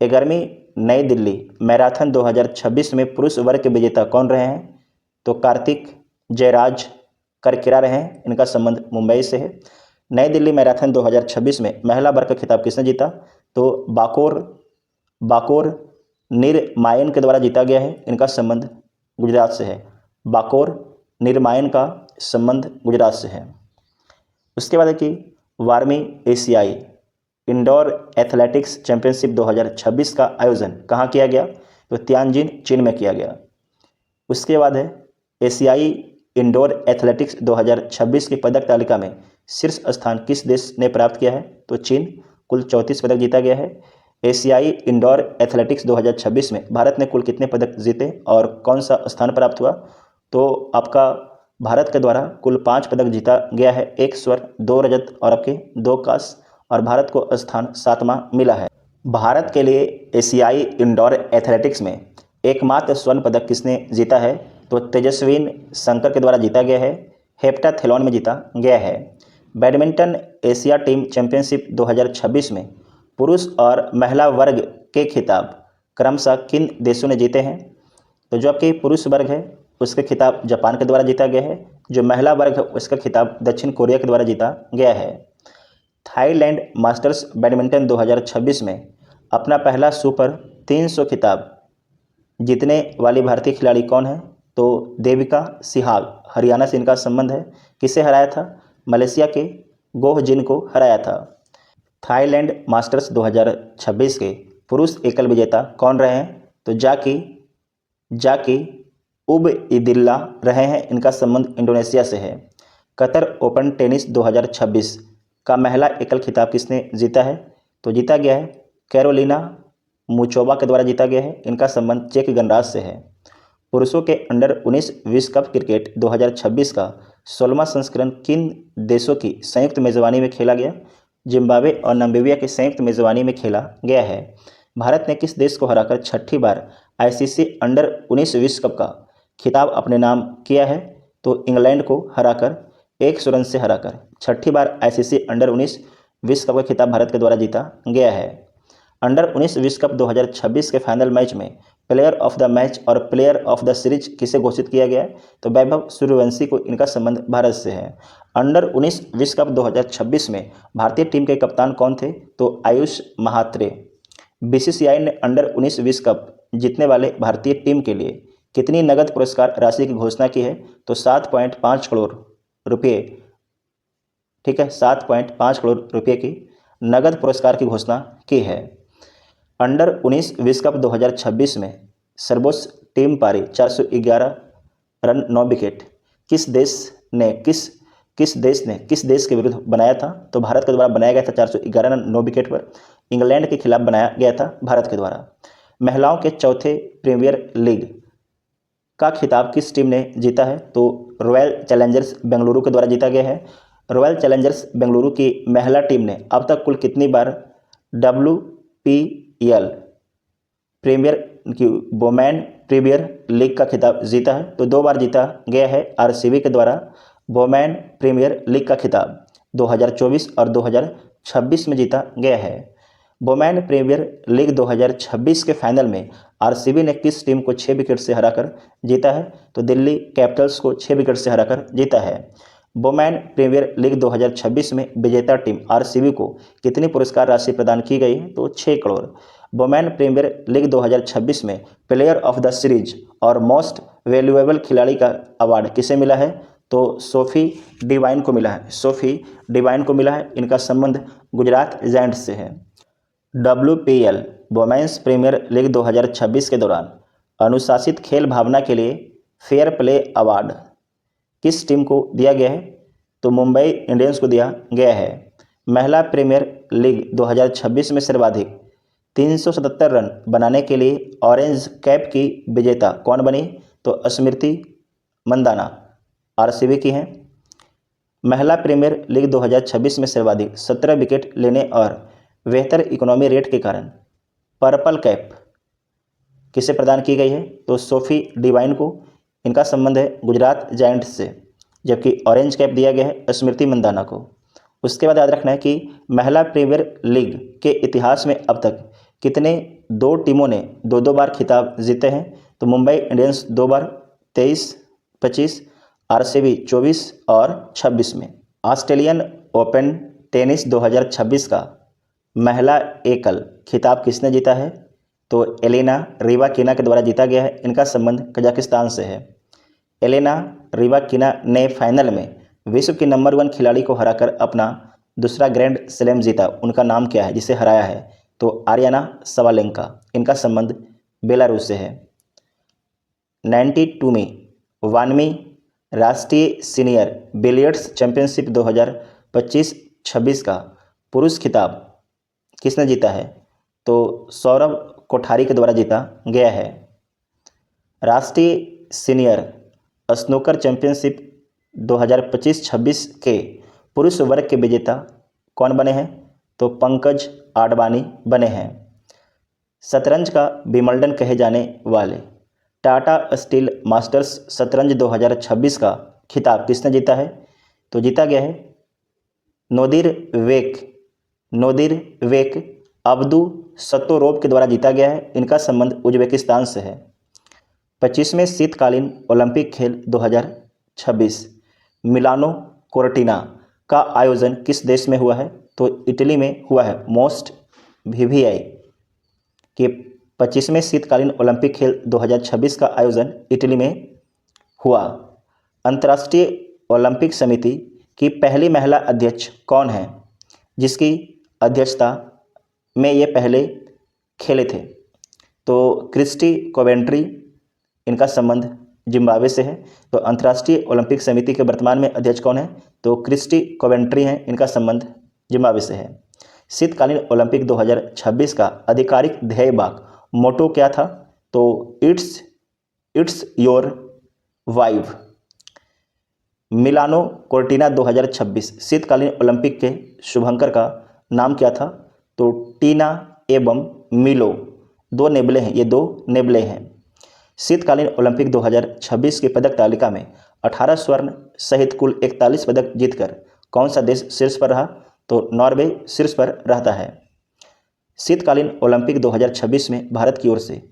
11वीं नई दिल्ली मैराथन 2026 में पुरुष वर्ग के विजेता कौन रहे हैं? तो कार्तिक जयराज करकिरा रहे हैं, इनका संबंध मुंबई से है। नई दिल्ली मैराथन 2026 में महिला वर्ग का खिताब किसने जीता? तो बाकोर निर्मायन के द्वारा जीता गया है, इनका संबंध गुजरात से है। बाकोर निर्मायन का संबंध गुजरात से है। उसके बाद है कि 12वीं एशियाई इंडोर एथलेटिक्स चैंपियनशिप 2026 का आयोजन कहाँ किया गया? तो तियानजिन, चीन में किया गया। उसके बाद है एशियाई इंडोर एथलेटिक्स 2026 की पदक तालिका में शीर्ष स्थान किस देश ने प्राप्त किया है? तो चीन, कुल 34 पदक जीता गया है। एशियाई इंडोर एथलेटिक्स 2026 में भारत ने कुल कितने पदक जीते और कौन सा स्थान प्राप्त हुआ? तो आपका भारत के द्वारा कुल 5 पदक जीता गया है, 1 स्वर्ण, 2 रजत और आपके 2 कांस्य, और भारत को स्थान 7वां मिला है। भारत के लिए एशियाई इंडोर एथलेटिक्स में एकमात्र स्वर्ण पदक किसने जीता है? तो तेजस्विन शंकर के द्वारा जीता गया है, हेप्टाथेलॉन में जीता गया है। बैडमिंटन एशिया टीम चैंपियनशिप 2026 में पुरुष और महिला वर्ग के खिताब क्रमशः किन देशों ने जीते हैं? तो जो आपके पुरुष वर्ग है उसका खिताब जापान के द्वारा जीता गया है, जो महिला वर्ग है उसका खिताब दक्षिण कोरिया के द्वारा जीता गया है। थाईलैंड मास्टर्स बैडमिंटन 2026 में अपना पहला सुपर 300 खिताब जीतने वाली भारतीय खिलाड़ी कौन है? तो देविका सिहाग, हरियाणा से इनका संबंध है। किसे हराया था? मलेशिया के गोह जिन को हराया था। थाईलैंड मास्टर्स 2026 के पुरुष एकल विजेता कौन रहे हैं? तो जाकी उबइदिल्ला रहे हैं, इनका संबंध इंडोनेशिया से है। कतर ओपन टेनिस 2026 का महिला एकल खिताब किसने जीता है? तो जीता गया है कैरोलिना मुचोवा के द्वारा जीता गया है, इनका संबंध चेक गणराज्य से है। पुरुषों के अंडर 19 विश्व कप क्रिकेट 2026 का 16वां संस्करण किन देशों की संयुक्त मेजबानी में खेला गया? जिम्बाब्वे और नामीबिया की संयुक्त मेजबानी में खेला गया है। भारत ने किस देश को हराकर छठी बार आईसीसी अंडर 19 विश्व कप का खिताब अपने नाम किया है? तो इंग्लैंड को हराकर 100 रन से हराकर छठी बार आईसीसी अंडर 19 विश्व कप का खिताब भारत के द्वारा जीता गया है। अंडर 19 विश्व कप 2026 के फाइनल मैच में प्लेयर ऑफ द मैच और प्लेयर ऑफ द सीरीज किसे घोषित किया गया है? तो वैभव सूर्यवंशी को, इनका संबंध भारत से है। अंडर 19 विश्व कप 2026 में भारतीय टीम के कप्तान कौन थे? तो आयुष महात्रे। बीसीसीआई ने अंडर 19 विश्व कप जीतने वाले भारतीय टीम के लिए कितनी नगद पुरस्कार राशि की घोषणा की है? तो 7.5 करोड़ रुपये। ठीक है, 7.5 करोड़ रुपये की नगद पुरस्कार की घोषणा की है। अंडर 19 विश्व कप 2026 में सर्वोच्च टीम पारी 411 रन 9 विकेट किस देश किस देश के विरुद्ध बनाया था? तो भारत के द्वारा बनाया गया था 411 रन 9 विकेट पर। इंग्लैंड के खिलाफ बनाया गया था भारत के द्वारा। महिलाओं के चौथे प्रीमियर लीग का खिताब किस टीम ने जीता है? तो रॉयल चैलेंजर्स बेंगलुरु के द्वारा जीता गया है। रॉयल चैलेंजर्स बेंगलुरु की महिला टीम ने अब तक कुल कितनी बार WPL प्रीमियर की वोमेन प्रीमियर लीग का खिताब जीता है? तो 2 बार जीता गया है RCB के द्वारा वोमेन प्रीमियर लीग का खिताब। 2024 और 2026 में जीता गया है। वोमेन प्रीमियर लीग 2026 के फाइनल में RCB ने किस टीम को 6 विकेट से हराकर जीता है? तो दिल्ली कैपिटल्स को 6 विकेट से हराकर जीता है। वोमेन प्रीमियर लीग 2026 में विजेता टीम RCB को कितनी पुरस्कार राशि प्रदान की गई है? तो 6 करोड़। वोमेन प्रीमियर लीग 2026 में प्लेयर ऑफ द सीरीज और मोस्ट वैल्यूएबल खिलाड़ी का अवार्ड किसे मिला है? तो सोफी डिवाइन को मिला है। सोफी डिवाइन को मिला है। इनका संबंध गुजरात जायंट्स से है। WPL वोमेन्स प्रीमियर लीग 2026 के दौरान अनुशासित खेल भावना के लिए फेयर प्ले अवार्ड किस टीम को दिया गया है? तो मुंबई इंडियंस को दिया गया है। महिला प्रीमियर लीग 2026 में सर्वाधिक 377 रन बनाने के लिए ऑरेंज कैप की विजेता कौन बनी? तो स्मृति मंदाना RCB की हैं। महिला प्रीमियर लीग 2026 में सर्वाधिक 17 विकेट लेने और बेहतर इकोनॉमी रेट के कारण पर्पल कैप किसे प्रदान की गई है? तो सोफी डिवाइन को। इनका संबंध है गुजरात जायंट्स से। जबकि ऑरेंज कैप दिया गया है स्मृति मंदाना को। उसके बाद याद रखना है कि महिला प्रीमियर लीग के इतिहास में अब तक कितने 2 टीमों ने 2-2 बार खिताब जीते हैं? तो मुंबई इंडियंस 2 बार 23, 25, RCB 24 और 26 में। ऑस्ट्रेलियन ओपन टेनिस 2026 का महिला एकल खिताब किसने जीता है? तो एलेना रिबाकिना के द्वारा जीता गया है। इनका संबंध कजाकिस्तान से है। एलेना रिबाकिना ने फाइनल में विश्व की नंबर 1 खिलाड़ी को हराकर अपना दूसरा ग्रैंड स्लैम जीता। उनका नाम क्या है जिसे हराया है? तो आर्याना सवालेंका। इनका संबंध बेलारूस से है। 92 में 1वीं राष्ट्रीय सीनियर बिलियर्ड्स चैंपियनशिप 2025-26 का पुरुष खिताब किसने जीता है? तो सौरभ कोठारी के द्वारा जीता गया है। राष्ट्रीय सीनियर स्नूकर चैंपियनशिप 2025-26 के पुरुष वर्ग के विजेता कौन बने हैं? तो पंकज आडवाणी बने हैं। शतरंज का विमल्डन कहे जाने वाले टाटा स्टील मास्टर्स शतरंज 2026 का खिताब किसने जीता है? तो जीता गया है नोदिर वेक अब्दू सत्तोरोव के द्वारा जीता गया है। इनका संबंध उज्बेकिस्तान से है। 25वें शीतकालीन ओलंपिक खेल 2026 मिलानो कोर्टिना का आयोजन किस देश में हुआ है? तो इटली में हुआ है। मोस्ट VVI के 25वें शीतकालीन ओलंपिक खेल 2026 का आयोजन इटली में हुआ। अंतर्राष्ट्रीय ओलंपिक समिति की पहली महिला अध्यक्ष कौन है जिसकी अध्यक्षता में ये पहले खेले थे? तो क्रिस्टी कोवेंट्री। इनका संबंध जिम्बाब्वे से है। तो अंतर्राष्ट्रीय ओलंपिक समिति के वर्तमान में अध्यक्ष कौन है? तो क्रिस्टी कोवेंट्री हैं। इनका संबंध जिम्बाब्वे से है। शीतकालीन ओलंपिक 2026 का आधिकारिक ध्येय वाक्य मोटो क्या था? तो इट्स योर वाइव। मिलानो कोर्टिना 2026 शीतकालीन ओलंपिक के शुभंकर का नाम क्या था? तो टीना एवं मिलो। 2 नेबले हैं। ये 2 नेबले हैं। शीतकालीन ओलंपिक 2026 की पदक तालिका में 18 स्वर्ण सहित कुल 41 पदक जीतकर कौन सा देश शीर्ष पर रहा? तो नॉर्वे शीर्ष पर रहता है। शीतकालीन ओलंपिक 2026 में भारत की ओर से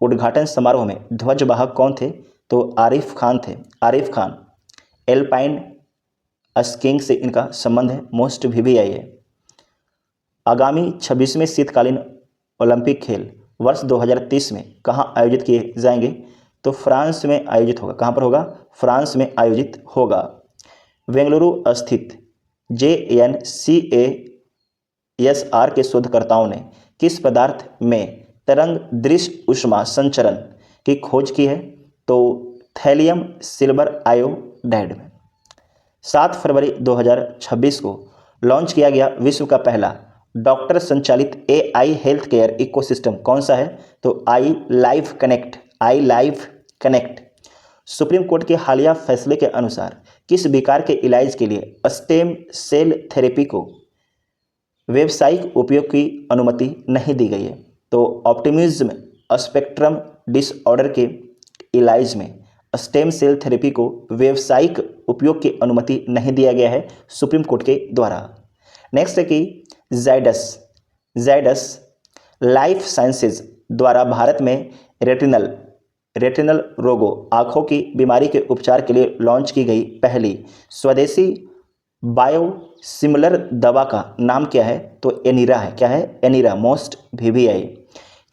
उद्घाटन समारोह में ध्वजवाहक कौन थे? तो आरिफ खान थे। आरिफ खान। एल्पाइन स्कीइंग से इनका संबंध है। मोस्ट VVI है। आगामी 26वें शीतकालीन ओलंपिक खेल वर्ष 2030 में कहाँ आयोजित किए जाएंगे? तो फ्रांस में आयोजित होगा। कहाँ पर होगा? फ्रांस में आयोजित होगा। बेंगलुरु स्थित JNCASR के शोधकर्ताओं ने किस पदार्थ में तरंग दृश्य ऊष्मा संचरण की खोज की है? तो थैलियम सिल्वर आयोडाइड में। 7 फरवरी 2026 को लॉन्च किया गया विश्व का पहला डॉक्टर संचालित AI हेल्थ केयर इकोसिस्टम कौन सा है? तो I life connect. Supreme court के हालिया फैसले के अनुसार किस विकार के इलाज के लिए स्टेम सेल थेरेपी को व्यावसायिक उपयोग की अनुमति नहीं दी गई है? तो ऑप्टिमिज्म स्पेक्ट्रम डिसऑर्डर के इलाज में स्टेम सेल थेरेपी को व्यावसायिक उपयोग की अनुमति नहीं दिया गया है सुप्रीम कोर्ट के द्वारा। नेक्स्ट है कि जायडस लाइफ साइंसेज द्वारा भारत में रेटिनल रोगों आँखों की बीमारी के उपचार के लिए लॉन्च की गई पहली स्वदेशी बायोसिमिलर दवा का नाम क्या है? तो एनीरा है। क्या है? एनीरा मोस्ट VVI।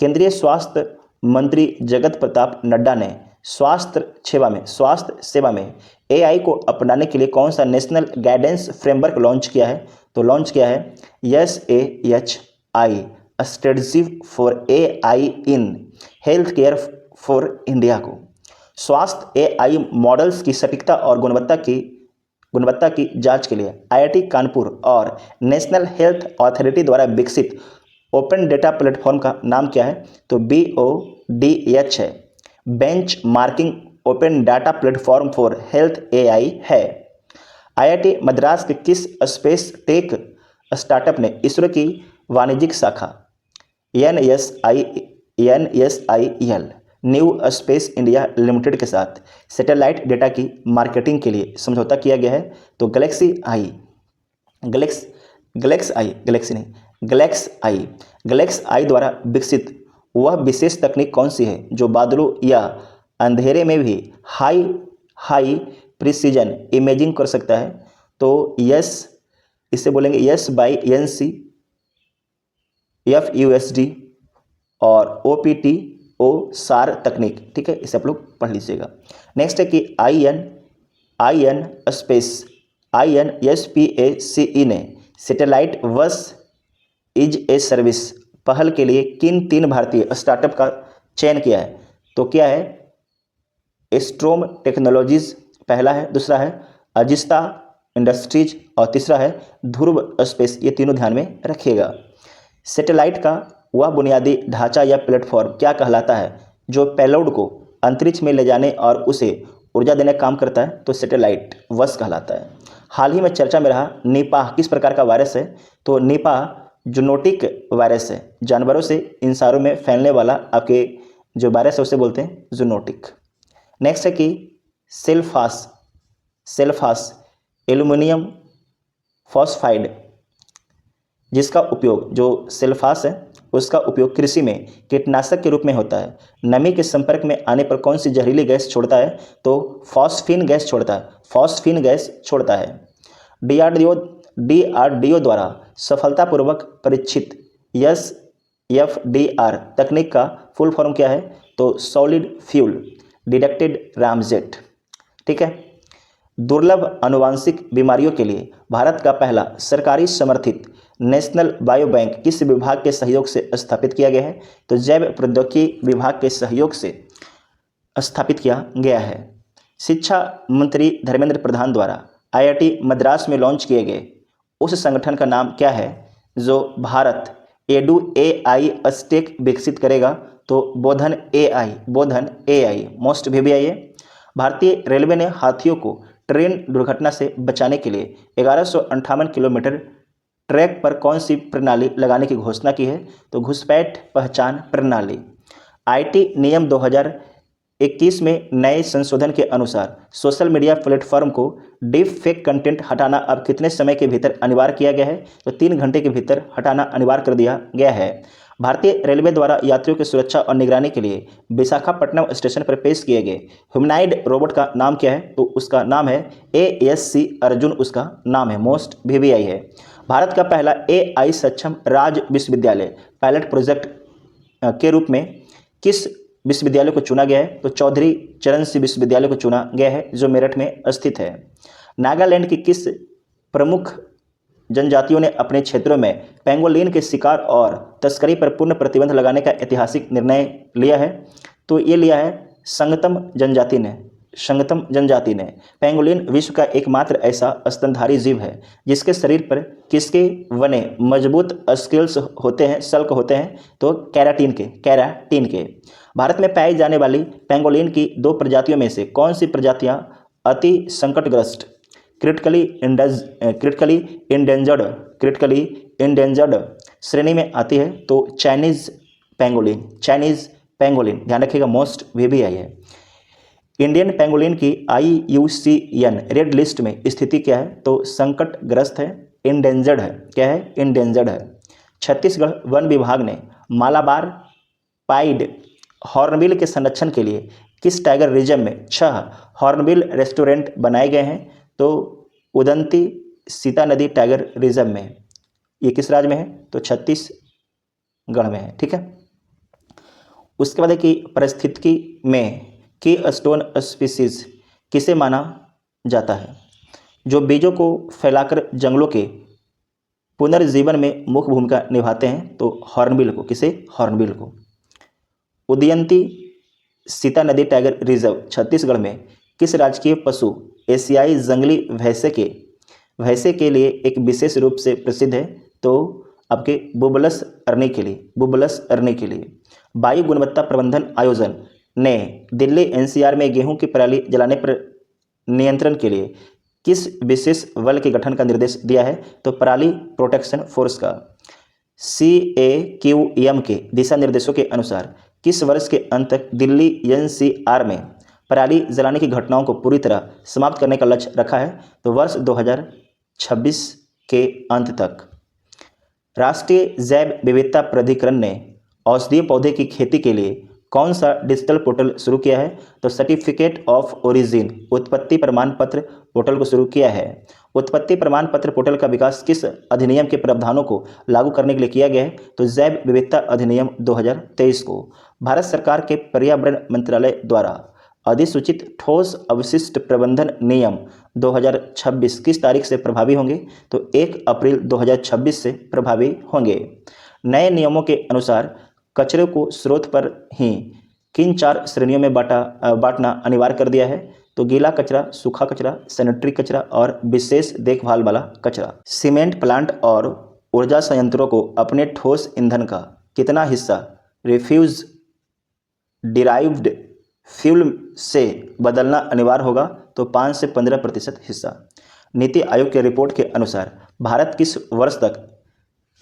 केंद्रीय स्वास्थ्य मंत्री जगत प्रताप नड्डा ने स्वास्थ्य सेवा में AI को अपनाने के लिए कौन सा नेशनल गाइडेंस फ्रेमवर्क लॉन्च किया है? तो लॉन्च किया है SAHI strategy for AI in health care for India को स्वास्थ्य AI मॉडल्स की सटीकता और गुणवत्ता की जांच के लिए IIT कानपुर और नेशनल हेल्थ अथॉरिटी द्वारा विकसित ओपन डेटा प्लेटफॉर्म का नाम क्या है? तो BODH है। Bench marking open data platform for health AI है। IIT मद्रास के किस स्पेस टेक स्टार्टअप ने इसरो की वाणिज्यिक शाखा NSIL new space India limited के साथ सैटेलाइट डेटा की मार्केटिंग के लिए समझौता किया गया है? तो गैलेक्स आई द्वारा विकसित वह विशेष तकनीक कौन सी है जो बादलों या अंधेरे में भी हाई प्रिसीजन इमेजिंग कर सकता है? तो इसे बोलेंगे SBNC FUSD और OPTO SAR तकनीक। ठीक है, इसे आप लोग पढ़ लीजिएगा। नेक्स्ट है कि INSPACE ने सैटेलाइट बस इज ए सर्विस पहल के लिए किन 3 भारतीय स्टार्टअप का चयन किया है? तो क्या है? एस्ट्रोम टेक्नोलॉजीज पहला है, दूसरा है अजिस्ता इंडस्ट्रीज और तीसरा है ध्रुव स्पेस। ये तीनों ध्यान में रखिएगा। सैटेलाइट का वह बुनियादी ढांचा या प्लेटफॉर्म क्या कहलाता है जो पेलोड को अंतरिक्ष में ले जाने और उसे ऊर्जा देने का काम करता है? तो सैटेलाइट वस कहलाता है। हाल ही में चर्चा में रहा निपाह किस प्रकार का वायरस है? तो निपाह जूनोटिक वायरस है, जानवरों से इंसानों में फैलने वाला आपके जो वायरस है उसे बोलते हैं जूनोटिक। नेक्स्ट है कि सेल्फास एल्युमिनियम फॉस्फाइड जिसका उपयोग जो सेल्फास है उसका उपयोग कृषि में कीटनाशक के रूप में होता है, नमी के संपर्क में आने पर कौन सी जहरीली गैस छोड़ता है? तो फॉस्फीन गैस छोड़ता है। DRDO द्वारा सफलतापूर्वक परीक्षित SFDR तकनीक का फुल फॉर्म क्या है? तो सॉलिड फ्यूल डिटेक्टेड रामजेट। ठीक है। दुर्लभ आनुवांशिक बीमारियों के लिए भारत का पहला सरकारी समर्थित नेशनल बायो बैंक किस विभाग के सहयोग से स्थापित किया गया है? तो जैव प्रौद्योगिकी विभाग के सहयोग से स्थापित किया गया है। शिक्षा मंत्री धर्मेंद्र प्रधान द्वारा IIT मद्रास में लॉन्च किए गए उस संगठन का नाम क्या है जो भारत एडू AI स्टैक विकसित करेगा? तो बोधन AI मोस्ट VVI है। भारतीय रेलवे ने हाथियों को ट्रेन दुर्घटना से बचाने के लिए 1158 किलोमीटर ट्रैक पर कौन सी प्रणाली लगाने की घोषणा की है? तो घुसपैठ पहचान प्रणाली। IT नियम 2021 में नए संशोधन के अनुसार सोशल मीडिया प्लेटफॉर्म को डीप फेक कंटेंट हटाना अब कितने समय के भीतर अनिवार्य किया गया है? तो 3 घंटे के भीतर हटाना अनिवार्य कर दिया गया है। भारतीय रेलवे द्वारा यात्रियों की सुरक्षा और निगरानी के लिए विशाखापट्टनम स्टेशन पर पेश किए गए ह्यूमनॉइड रोबोट का नाम क्या है? तो उसका नाम है ASC अर्जुन, उसका नाम है, मोस्ट VVI है। भारत का पहला AI सक्षम राज्य विश्वविद्यालय पायलट प्रोजेक्ट के रूप में किस विश्वविद्यालय को चुना गया है? तो चौधरी चरण सिंह विश्वविद्यालय को चुना गया है जो मेरठ में स्थित है। नागालैंड की किस प्रमुख जनजातियों ने अपने क्षेत्रों में पेंगोलिन के शिकार और तस्करी पर पूर्ण प्रतिबंध लगाने का ऐतिहासिक निर्णय लिया है? तो ये लिया है संगतम जनजाति ने, संगतम जनजाति ने। पेंगोलिन विश्व का एकमात्र ऐसा स्तनधारी जीव है जिसके शरीर पर किसके बने मजबूत स्केल्स होते हैं, सल्क होते हैं, तो कैराटीन के। भारत में पाई जाने वाली पेंगोलिन की 2 प्रजातियों में से कौन सी प्रजातियां अति संकटग्रस्त क्रिटिकली इंडेंजर्ड श्रेणी में आती है? तो चाइनीज पेंगोलिन ध्यान रखिएगा, मोस्ट VBI है। इंडियन पेंगोलिन की IUCN रेड लिस्ट में स्थिति क्या है? तो संकटग्रस्त है, इंडेंजर्ड है। क्या है? इंडेंजर्ड है। छत्तीसगढ़ वन विभाग ने मालाबार पाइड हॉर्नबिल के संरक्षण के लिए किस टाइगर रिजर्व में 6 हॉर्नबिल रेस्टोरेंट बनाए गए हैं? तो उदंती सीता नदी टाइगर रिजर्व में। ये किस राज्य में है? तो छत्तीसगढ़ में है। ठीक है। उसके बाद है कि पारिस्थितिकी में की स्टोन स्पीसीज किसे माना जाता है? जो बीजों को फैलाकर जंगलों के पुनर्जीवन में मुख्य भूमिका निभाते हैं, तो हॉर्नबिल को। किसे? हॉर्नबिल को। उदयंती सीता नदी टाइगर रिजर्व छत्तीसगढ़ में किस राजकीय पशु एशियाई जंगली भैंसे के लिए एक विशेष रूप से प्रसिद्ध है? तो आपके बुबलस अरनी के लिए। वायु गुणवत्ता प्रबंधन आयोजन ने दिल्ली NCR में गेहूं की पराली जलाने पर नियंत्रण के लिए किस विशेष बल के गठन का निर्देश दिया है? तो पराली प्रोटेक्शन फोर्स का। CAQM के दिशा निर्देशों के अनुसार किस वर्ष के अंत तक दिल्ली NCR में पराली जलाने की घटनाओं को पूरी तरह समाप्त करने का लक्ष्य रखा है? तो वर्ष 2026 के अंत तक। राष्ट्रीय जैव विविधता प्राधिकरण ने औषधीय पौधे की खेती के लिए कौन सा डिजिटल पोर्टल शुरू किया है? तो सर्टिफिकेट ऑफ ओरिजिन उत्पत्ति प्रमाण पत्र पोर्टल को शुरू किया है। उत्पत्ति प्रमाण पत्र पोर्टल का विकास किस अधिनियम के प्रावधानों को लागू करने के लिए किया गया है? तो जैव विविधता अधिनियम 2023 को। भारत सरकार के पर्यावरण मंत्रालय द्वारा अधिसूचित ठोस अवशिष्ट प्रबंधन नियम 2026 किस तारीख से प्रभावी होंगे? तो 1 अप्रैल 2026 से प्रभावी होंगे। नए नियमों के अनुसार कचरे को स्रोत पर ही किन 4 श्रेणियों में बांटना अनिवार्य कर दिया है? तो गीला कचरा, सूखा कचरा, सैनिटरी कचरा और विशेष देखभाल वाला कचरा। सीमेंट प्लांट और ऊर्जा संयंत्रों को अपने ठोस ईंधन का कितना हिस्सा रिफ्यूज डिराइव्ड फ्यूल से बदलना अनिवार्य होगा? तो 5 से 15% हिस्सा। नीति आयोग की रिपोर्ट के अनुसार भारत किस वर्ष तक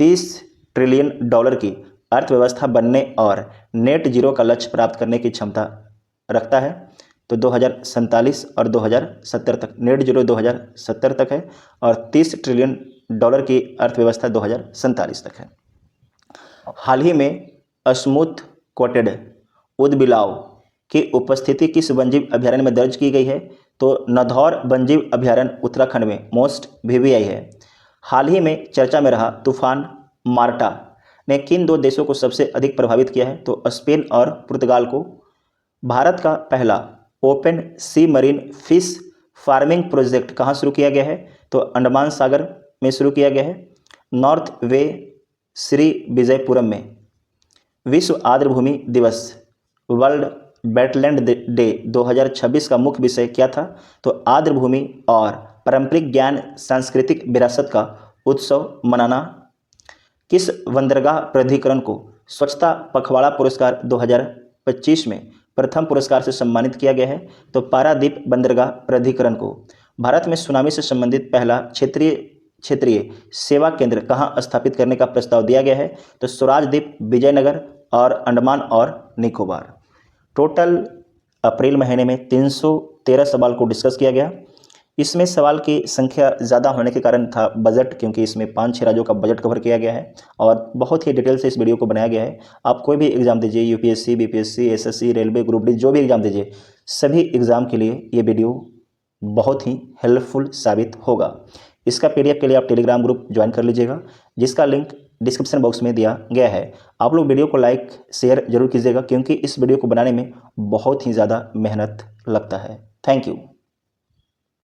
$30 ट्रिलियन की अर्थव्यवस्था बनने और नेट जीरो का लक्ष्य प्राप्त करने की क्षमता रखता है? तो 2047 और 2070 तक। नेट जीरो 2070 तक है और $30 ट्रिलियन की अर्थव्यवस्था 2047 तक है। हाल ही में स्मूथ कोटेड ऊदबिलाव की उपस्थिति किस वन्यजीव अभयारण्य में दर्ज की गई है? तो नधौर वन्यजीव अभयारण्य उत्तराखंड में मोस्ट VBI है। हाल ही में चर्चा में रहा तूफान मार्टा ने किन 2 देशों को सबसे अधिक प्रभावित किया है? तो स्पेन और पुर्तगाल को। भारत का पहला ओपन सी मरीन फिश फार्मिंग प्रोजेक्ट कहाँ शुरू किया गया है? तो अंडमान सागर में शुरू किया गया है, नॉर्थ वे श्री विजयपुरम में। विश्व आर्द्रभूमि दिवस वर्ल्ड वेटलैंड डे 2026 का मुख्य विषय क्या था? तो आर्द्रभूमि और पारंपरिक ज्ञान सांस्कृतिक विरासत का उत्सव मनाना। किस बंदरगाह प्राधिकरण को स्वच्छता पखवाड़ा पुरस्कार 2025 में प्रथम पुरस्कार से सम्मानित किया गया है? तो पारादीप बंदरगाह प्राधिकरण को। भारत में सुनामी से संबंधित पहला क्षेत्रीय सेवा केंद्र कहाँ स्थापित करने का प्रस्ताव दिया गया है? तो स्वराज द्वीप, विजयनगर और अंडमान और निकोबार। टोटल अप्रैल महीने में 313 सवाल को डिस्कस किया गया। इसमें सवाल की संख्या ज़्यादा होने के कारण था बजट, क्योंकि इसमें 5-6 राज्यों का बजट कवर किया गया है और बहुत ही डिटेल से इस वीडियो को बनाया गया है। आप कोई भी एग्ज़ाम दीजिए, UPSC, BPSC, SSC, railway, group D, जो भी एग्ज़ाम दीजिए, सभी एग्ज़ाम के लिए ये वीडियो बहुत ही हेल्पफुल साबित होगा। इसका PDF के लिए आप टेलीग्राम ग्रुप ज्वाइन कर लीजिएगा, जिसका लिंक डिस्क्रिप्शन बॉक्स में दिया गया है। आप लोग वीडियो को लाइक शेयर जरूर कीजिएगा, क्योंकि इस वीडियो को बनाने में बहुत ही ज़्यादा मेहनत लगता है। Thank you.